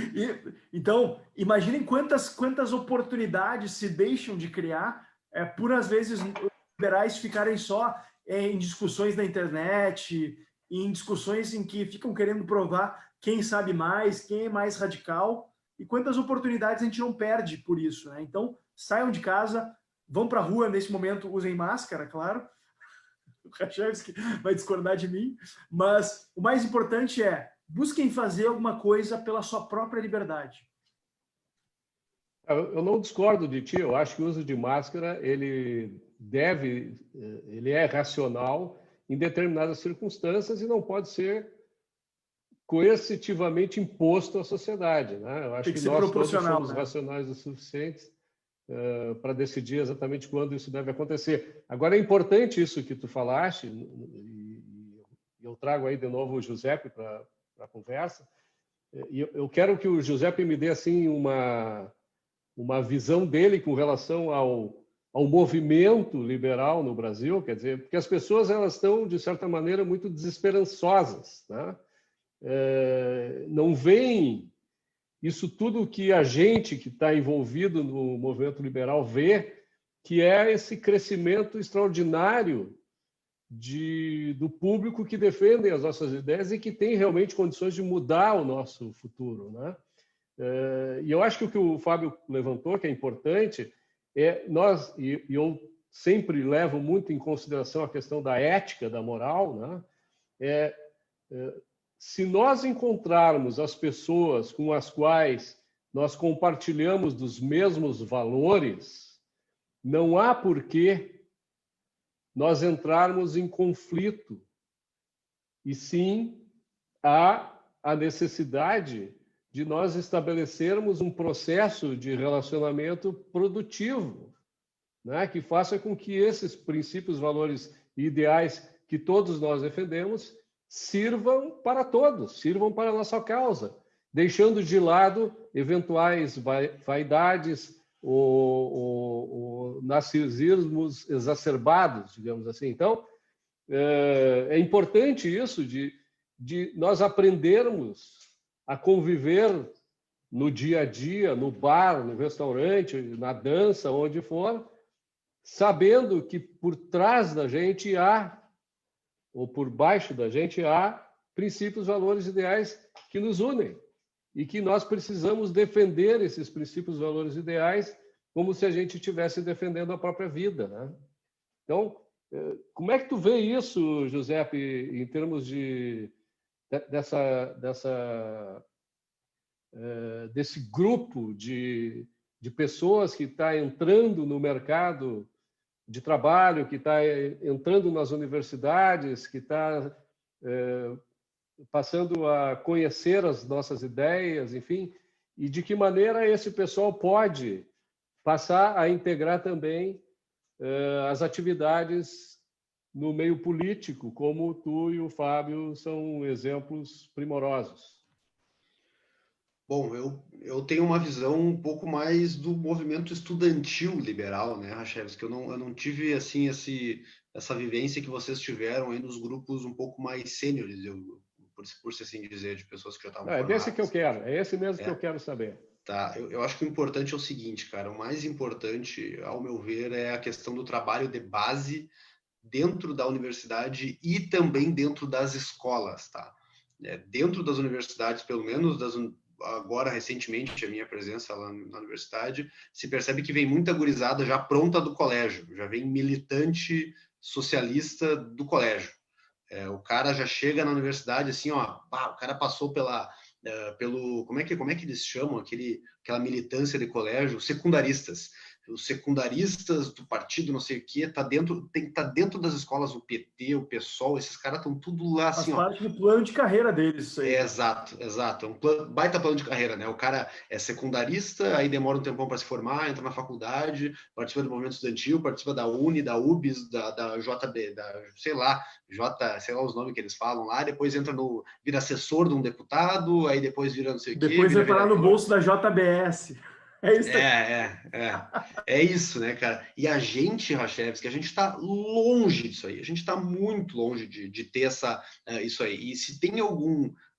Então, imaginem quantas oportunidades se deixam de criar por, às vezes, liberais ficarem só em discussões na internet, em discussões em que ficam querendo provar quem sabe mais, quem é mais radical, e quantas oportunidades a gente não perde por isso, né? Então, saiam de casa, vão para a rua, nesse momento usem máscara, claro. O Rachevski vai discordar de mim, mas o mais importante busquem fazer alguma coisa pela sua própria liberdade. Eu não discordo de ti. Eu acho que o uso de máscara ele é racional em determinadas circunstâncias e não pode ser coercitivamente imposto à sociedade, né? Eu acho que nós todos somos racionais o suficiente para decidir exatamente quando isso deve acontecer. Agora, é importante isso que tu falaste, e eu trago aí de novo o Giuseppe para a conversa, e eu quero que o Giuseppe me dê assim uma visão dele com relação ao movimento liberal no Brasil, quer dizer, porque as pessoas elas estão, de certa maneira, muito desesperançosas, né? Não veem isso tudo que a gente que está envolvido no movimento liberal vê, que é esse crescimento extraordinário do público que defende as nossas ideias e que tem realmente condições de mudar o nosso futuro, né? E eu acho que o que o Fábio levantou, que é importante, e eu sempre levo muito em consideração a questão da ética, da moral, né? Se nós encontrarmos as pessoas com as quais nós compartilhamos dos mesmos valores, não há porquê nós entrarmos em conflito, e sim há a necessidade de nós estabelecermos um processo de relacionamento produtivo, né, que faça com que esses princípios, valores e ideais que todos nós defendemos sirvam para todos, sirvam para a nossa causa, deixando de lado eventuais vaidades ou narcisismos exacerbados, digamos assim. Então, é importante isso de nós aprendermos a conviver no dia a dia, no bar, no restaurante, na dança, onde for, sabendo que por trás da gente ou por baixo da gente há princípios, valores, ideais que nos unem e que nós precisamos defender esses princípios, valores, ideais como se a gente estivesse defendendo a própria vida, né? Então, como é que tu vê isso, Giuseppe, em termos desse grupo de pessoas que está entrando no mercado de trabalho, que está entrando nas universidades, que está passando a conhecer as nossas ideias, enfim, e de que maneira esse pessoal pode passar a integrar também as atividades no meio político, como tu e o Fábio são exemplos primorosos. Bom, eu tenho uma visão um pouco mais do movimento estudantil liberal, né, Rachevski, que eu não tive assim essa vivência que vocês tiveram aí nos grupos um pouco mais sêniores, por assim dizer, de pessoas que já estavam formadas. É desse que eu quero, é esse mesmo que eu quero saber. Tá, eu acho que o importante é o seguinte, cara, o mais importante, ao meu ver, é a questão do trabalho de base dentro da universidade e também dentro das escolas, tá? Dentro das universidades, pelo menos agora recentemente a minha presença lá na universidade, se percebe que vem muita gurizada já pronta do colégio, já vem militante socialista do colégio. O cara já chega na universidade assim, ó, o cara passou pelo como é que eles chamam aquela militância de colégio, secundaristas. Os secundaristas do partido, não sei o que, tem que estar dentro das escolas, o PT, o PSOL, esses caras estão tudo lá assim, ó. Faz parte do plano de carreira deles, isso aí. Exato. É baita plano de carreira, né? O cara é secundarista, aí demora um tempão para se formar, entra na faculdade, participa do movimento estudantil, participa da Uni, da UBS, da JB, sei lá os nomes que eles falam lá, depois vira assessor de um deputado, aí depois vira não sei o quê. Depois vai parar no bolso da JBS. É isso. É isso, né, cara? E a gente, Rachevski, a gente está longe disso aí. A gente está muito longe de ter isso aí. E se tem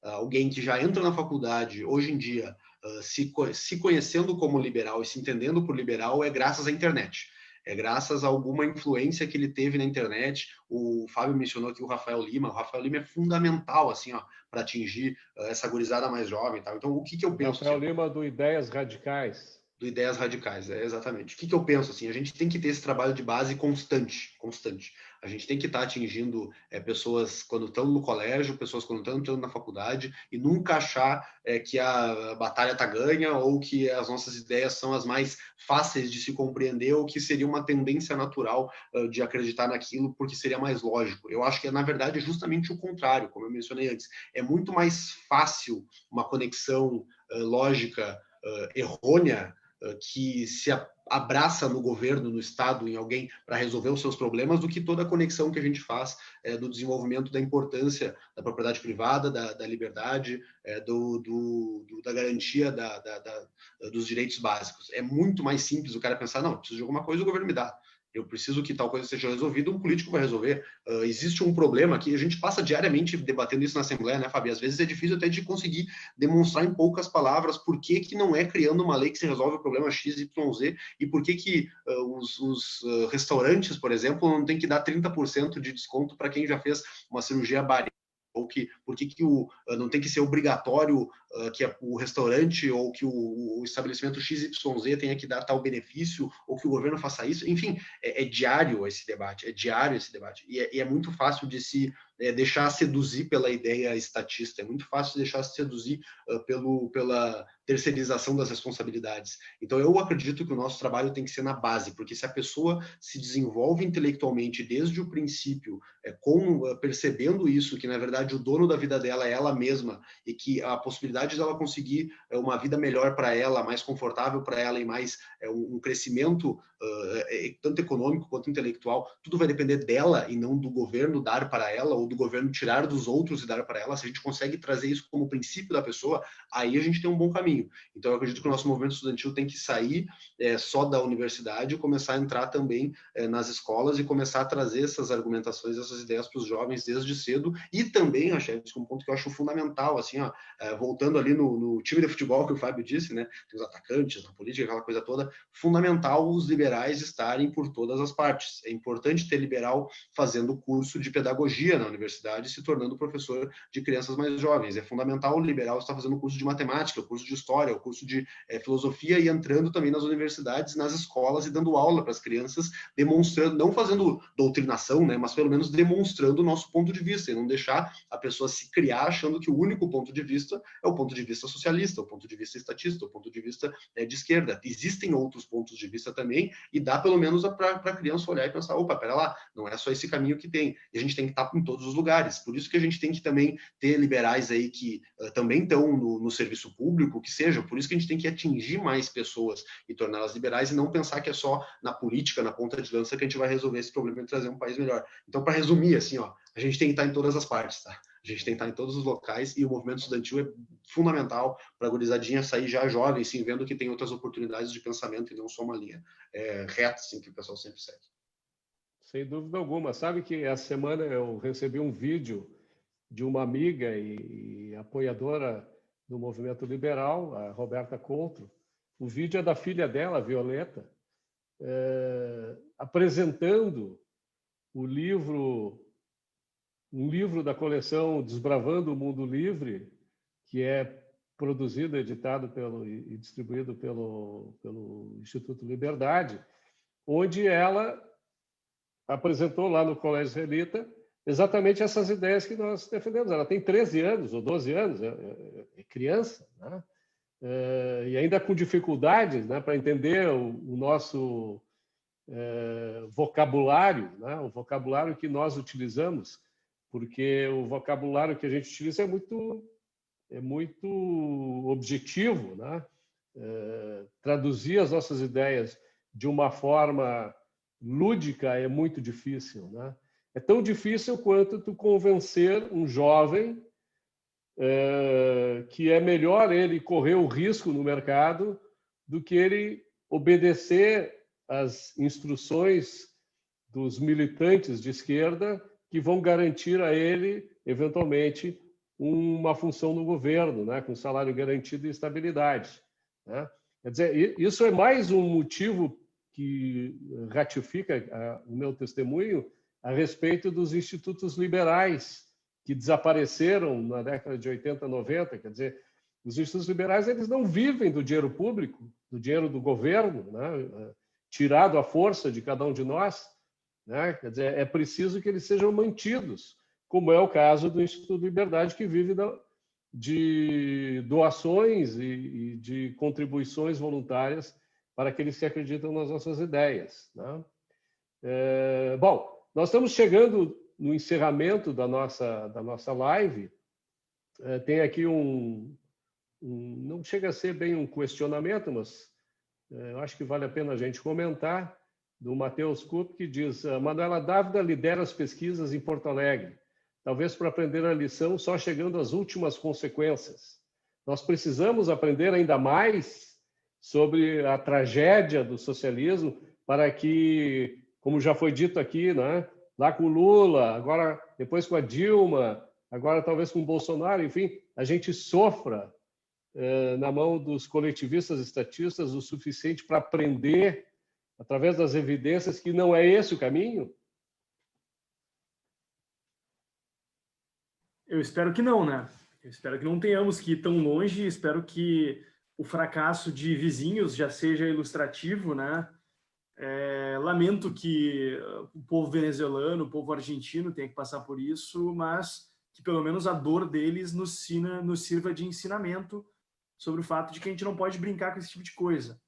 alguém que já entra na faculdade hoje em dia se conhecendo como liberal e se entendendo por liberal, é graças à internet. É graças a alguma influência que ele teve na internet. O Fábio mencionou aqui o Rafael Lima. O Rafael Lima é fundamental, assim, ó, para atingir essa gurizada mais jovem, tá? Então, o que eu penso? Rafael Lima do Ideias Radicais. Do Ideias Radicais, exatamente. O que eu penso? Assim, a gente tem que ter esse trabalho de base constante. A gente tem que estar atingindo pessoas quando estão no colégio, pessoas quando estão entrando na faculdade, e nunca achar que a batalha está ganha ou que as nossas ideias são as mais fáceis de se compreender ou que seria uma tendência natural de acreditar naquilo porque seria mais lógico. Eu acho que, na verdade, é justamente o contrário, como eu mencionei antes. É muito mais fácil uma conexão lógica errônea que se abraça no governo, no Estado, em alguém para resolver os seus problemas, do que toda a conexão que a gente faz do desenvolvimento da importância da propriedade privada, da liberdade, da garantia dos direitos básicos. É muito mais simples o cara pensar, não, eu preciso de alguma coisa, o governo me dá. Eu preciso que tal coisa seja resolvida, um político vai resolver. Existe um problema que a gente passa diariamente debatendo isso na Assembleia, né, Fábio? Às vezes é difícil até de conseguir demonstrar em poucas palavras por que não é criando uma lei que se resolve o problema X, Y, Z e por que os restaurantes, por exemplo, não tem que dar 30% de desconto para quem já fez uma cirurgia bariátrica. Ou por que não tem que ser obrigatório que o restaurante ou que o estabelecimento XYZ tenha que dar tal benefício, ou que o governo faça isso. Enfim, é diário esse debate, E é muito fácil de se deixar seduzir pela ideia estatista, é muito fácil de deixar se seduzir pela terceirização das responsabilidades. Então, eu acredito que o nosso trabalho tem que ser na base, porque se a pessoa se desenvolve intelectualmente desde o princípio, percebendo isso, que na verdade o dono da vida dela é ela mesma, e que a possibilidade dela conseguir uma vida melhor para ela, mais confortável para ela e mais um crescimento tanto econômico quanto intelectual, tudo vai depender dela e não do governo dar para ela ou do governo tirar dos outros e dar para ela. Se a gente consegue trazer isso como princípio da pessoa, aí a gente tem um bom caminho. Então, eu acredito que o nosso movimento estudantil tem que sair só da universidade e começar a entrar também nas escolas e começar a trazer essas argumentações, essas ideias para os jovens desde cedo. E também, Rachel, isso é um ponto que eu acho fundamental, assim, ó, voltando ali no time de futebol que o Fábio disse, né, tem os atacantes, na política, aquela coisa toda, fundamental os liberais estarem por todas as partes. É importante ter liberal fazendo curso de pedagogia na universidade, se tornando professor de crianças mais jovens. É fundamental o liberal estar fazendo o curso de matemática, o curso de história, o curso de filosofia e entrando também nas universidades, nas escolas e dando aula para as crianças, demonstrando, não fazendo doutrinação, né, mas pelo menos demonstrando o nosso ponto de vista e não deixar a pessoa se criar achando que o único ponto de vista é o ponto de vista socialista, o ponto de vista estatista, o ponto de vista de esquerda. Existem outros pontos de vista também e dá pelo menos para a criança olhar e pensar, opa, pera lá, não é só esse caminho que tem. E a gente tem que estar em todos os lugares. Por isso que a gente tem que também ter liberais aí que também estão no serviço público, que seja. Por isso que a gente tem que atingir mais pessoas e torná-las liberais e não pensar que é só na política, na ponta de lança, que a gente vai resolver esse problema e trazer um país melhor. Então, para resumir, assim, ó, a gente tem que estar em todas as partes, tá? A gente tem que estar em todos os locais e o movimento estudantil é fundamental para a gurizadinha sair já jovem, assim, vendo que tem outras oportunidades de pensamento e não só uma linha reta, assim, que o pessoal sempre segue. Sem dúvida alguma. Sabe que essa semana eu recebi um vídeo de uma amiga e apoiadora do movimento liberal, a Roberta Contro. O vídeo é da filha dela, Violeta, apresentando um livro da coleção Desbravando o Mundo Livre, que é produzido, editado e distribuído pelo Instituto Liberdade, onde ela apresentou lá no Colégio Israelita exatamente essas ideias que nós defendemos. Ela tem 13 anos ou 12 anos, é criança, né? E ainda com dificuldades, né, para entender o nosso vocabulário, né, o vocabulário que nós utilizamos, porque o vocabulário que a gente utiliza é muito objetivo, né? Traduzir as nossas ideias de uma forma lúdica é muito difícil, né? É tão difícil quanto tu convencer um jovem que é melhor ele correr o risco no mercado do que ele obedecer às instruções dos militantes de esquerda que vão garantir a ele, eventualmente, uma função no governo, né, com salário garantido e estabilidade, né? Quer dizer, isso é mais um motivo que ratifica o meu testemunho a respeito dos institutos liberais que desapareceram na década de 80, 90. Quer dizer, os institutos liberais eles não vivem do dinheiro público, do dinheiro do governo, né, tirado à força de cada um de nós, né? Quer dizer, é preciso que eles sejam mantidos, como é o caso do Instituto Liberdade, que vive de doações e de contribuições voluntárias para aqueles que acreditam nas nossas ideias, né? Bom, nós estamos chegando no encerramento da nossa live. Tem aqui não chega a ser bem um questionamento, mas eu acho que vale a pena a gente comentar, do Matheus Kupp, que diz: Manuela Dávila lidera as pesquisas em Porto Alegre, talvez para aprender a lição só chegando às últimas consequências. Nós precisamos aprender ainda mais sobre a tragédia do socialismo para que, como já foi dito aqui, né, lá com o Lula, agora depois com a Dilma, agora talvez com o Bolsonaro, enfim, a gente sofra na mão dos coletivistas estatistas o suficiente para aprender, através das evidências, que não é esse o caminho? Eu espero que não, né? Eu espero que não tenhamos que ir tão longe, espero que o fracasso de Vizinhos já seja ilustrativo, né? Lamento que o povo venezuelano, o povo argentino tenha que passar por isso, mas que pelo menos a dor deles nos sirva de ensinamento sobre o fato de que a gente não pode brincar com esse tipo de coisa.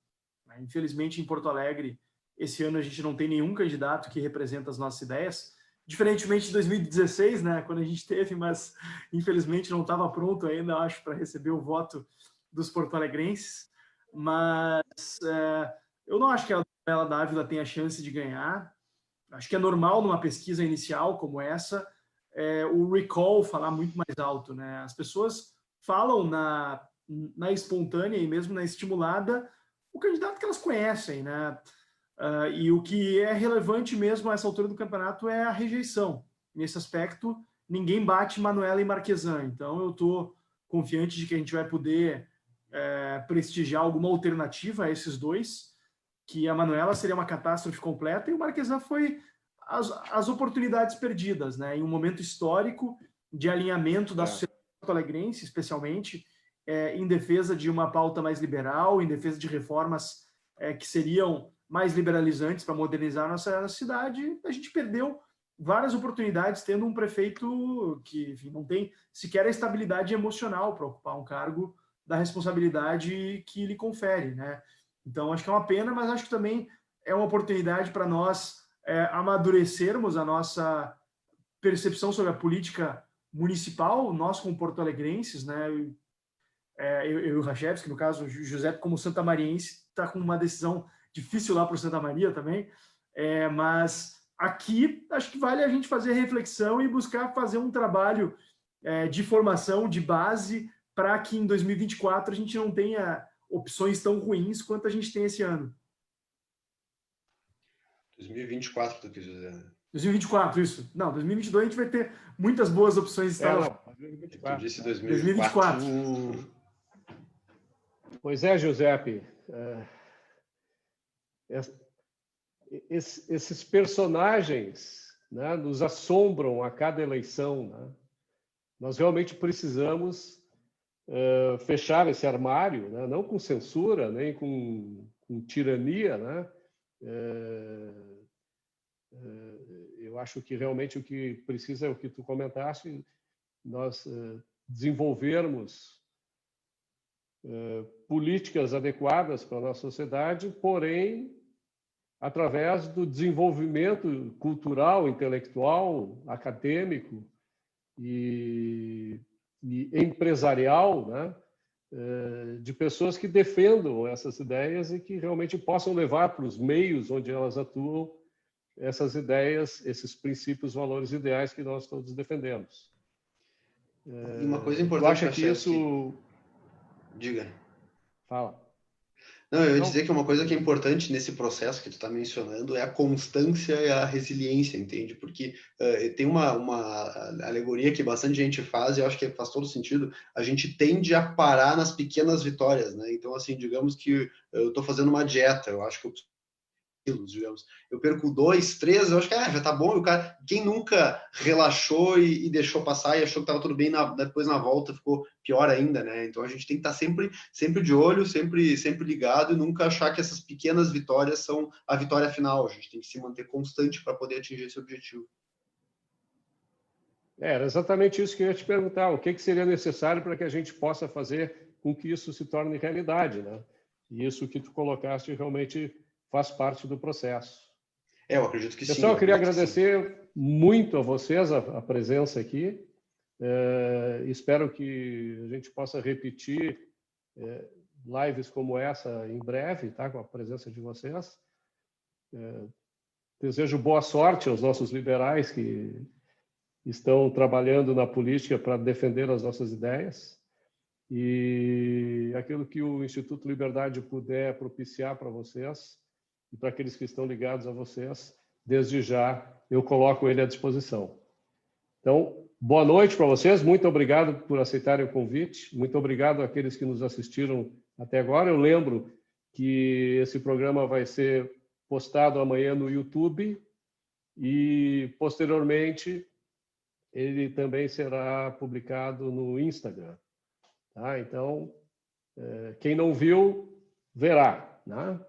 Infelizmente, em Porto Alegre, esse ano a gente não tem nenhum candidato que representa as nossas ideias, diferentemente de 2016, né, quando a gente teve, mas infelizmente não estava pronto ainda, acho, para receber o voto dos porto-alegrenses. Mas eu não acho que a Manuela Dávila tenha chance de ganhar. Acho que é normal numa pesquisa inicial como essa o recall falar muito mais alto, né? As pessoas falam na espontânea e mesmo na estimulada o candidato que elas conhecem, né? E o que é relevante mesmo a essa altura do campeonato é a rejeição. Nesse aspecto, ninguém bate Manuela e Marquesan. Então, eu estou confiante de que a gente vai poder prestigiar alguma alternativa a esses dois, que a Manuela seria uma catástrofe completa e o Marquesan foi as oportunidades perdidas, né? Em um momento histórico de alinhamento da sociedade porto-alegrense, especialmente, em defesa de uma pauta mais liberal, em defesa de reformas que seriam mais liberalizantes para modernizar a nossa cidade, a gente perdeu várias oportunidades tendo um prefeito que, enfim, não tem sequer a estabilidade emocional para ocupar um cargo da responsabilidade que lhe confere, né? Então, acho que é uma pena, mas acho que também é uma oportunidade para nós amadurecermos a nossa percepção sobre a política municipal, nós como porto-alegrenses, né? Eu e o Rachevski, no caso, o José como santamariense, está com uma decisão difícil lá para o Santa Maria também, mas aqui acho que vale a gente fazer reflexão e buscar fazer um trabalho de formação, de base, para que em 2024 a gente não tenha opções tão ruins quanto a gente tem esse ano. 2024, tu quis dizer. 2024, isso. Não, 2022 a gente vai ter muitas boas opções. Não, 2024. Tu disse 2024. Pois é, Giuseppe. Esses personagens, né, nos assombram a cada eleição. Né? Nós realmente precisamos fechar esse armário, né? Não com censura, nem com tirania, né? Eu acho que realmente o que precisa é o que tu comentaste, nós desenvolvermos políticas adequadas para a nossa sociedade, porém, através do desenvolvimento cultural, intelectual, acadêmico e empresarial, né? De pessoas que defendam essas ideias e que realmente possam levar para os meios onde elas atuam essas ideias, esses princípios, valores ideais que nós todos defendemos. E uma coisa importante, eu acho que isso... Diga. Fala. Não, eu ia dizer que uma coisa que é importante nesse processo que tu está mencionando é a constância e a resiliência, entende? Porque tem uma alegoria que bastante gente faz e eu acho que faz todo sentido. A gente tende a parar nas pequenas vitórias, né? Então, assim, digamos que eu estou fazendo uma dieta, eu acho que digamos, eu perco 2, 3, eu acho que já tá bom. E o cara, quem nunca relaxou e deixou passar e achou que estava tudo bem, depois na volta ficou pior ainda, né? Então a gente tem que estar sempre de olho, sempre ligado e nunca achar que essas pequenas vitórias são a vitória final. A gente tem que se manter constante para poder atingir esse objetivo. Era exatamente isso que eu ia te perguntar. O que seria necessário para que a gente possa fazer com que isso se torne realidade, né? E isso que tu colocaste realmente faz parte do processo. Eu acredito que sim. Pessoal, eu queria agradecer muito a vocês a presença aqui. Espero que a gente possa repetir lives como essa em breve, tá? Com a presença de vocês. Desejo boa sorte aos nossos liberais que estão trabalhando na política para defender as nossas ideias. E aquilo que o Instituto Liberdade puder propiciar para vocês, e para aqueles que estão ligados a vocês, desde já eu coloco ele à disposição. Então, boa noite para vocês, muito obrigado por aceitarem o convite, muito obrigado àqueles que nos assistiram até agora. Eu lembro que esse programa vai ser postado amanhã no YouTube e, posteriormente, ele também será publicado no Instagram. Tá? Então, quem não viu, verá, né?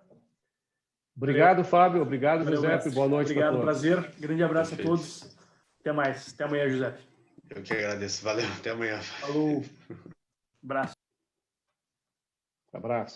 Obrigado, Fábio. Obrigado, Giuseppe. Boa noite para todos. Obrigado, prazer. Grande abraço a todos. Até mais. Até amanhã, Giuseppe. Eu que agradeço. Valeu. Até amanhã. Falou. Abraço. Abraço.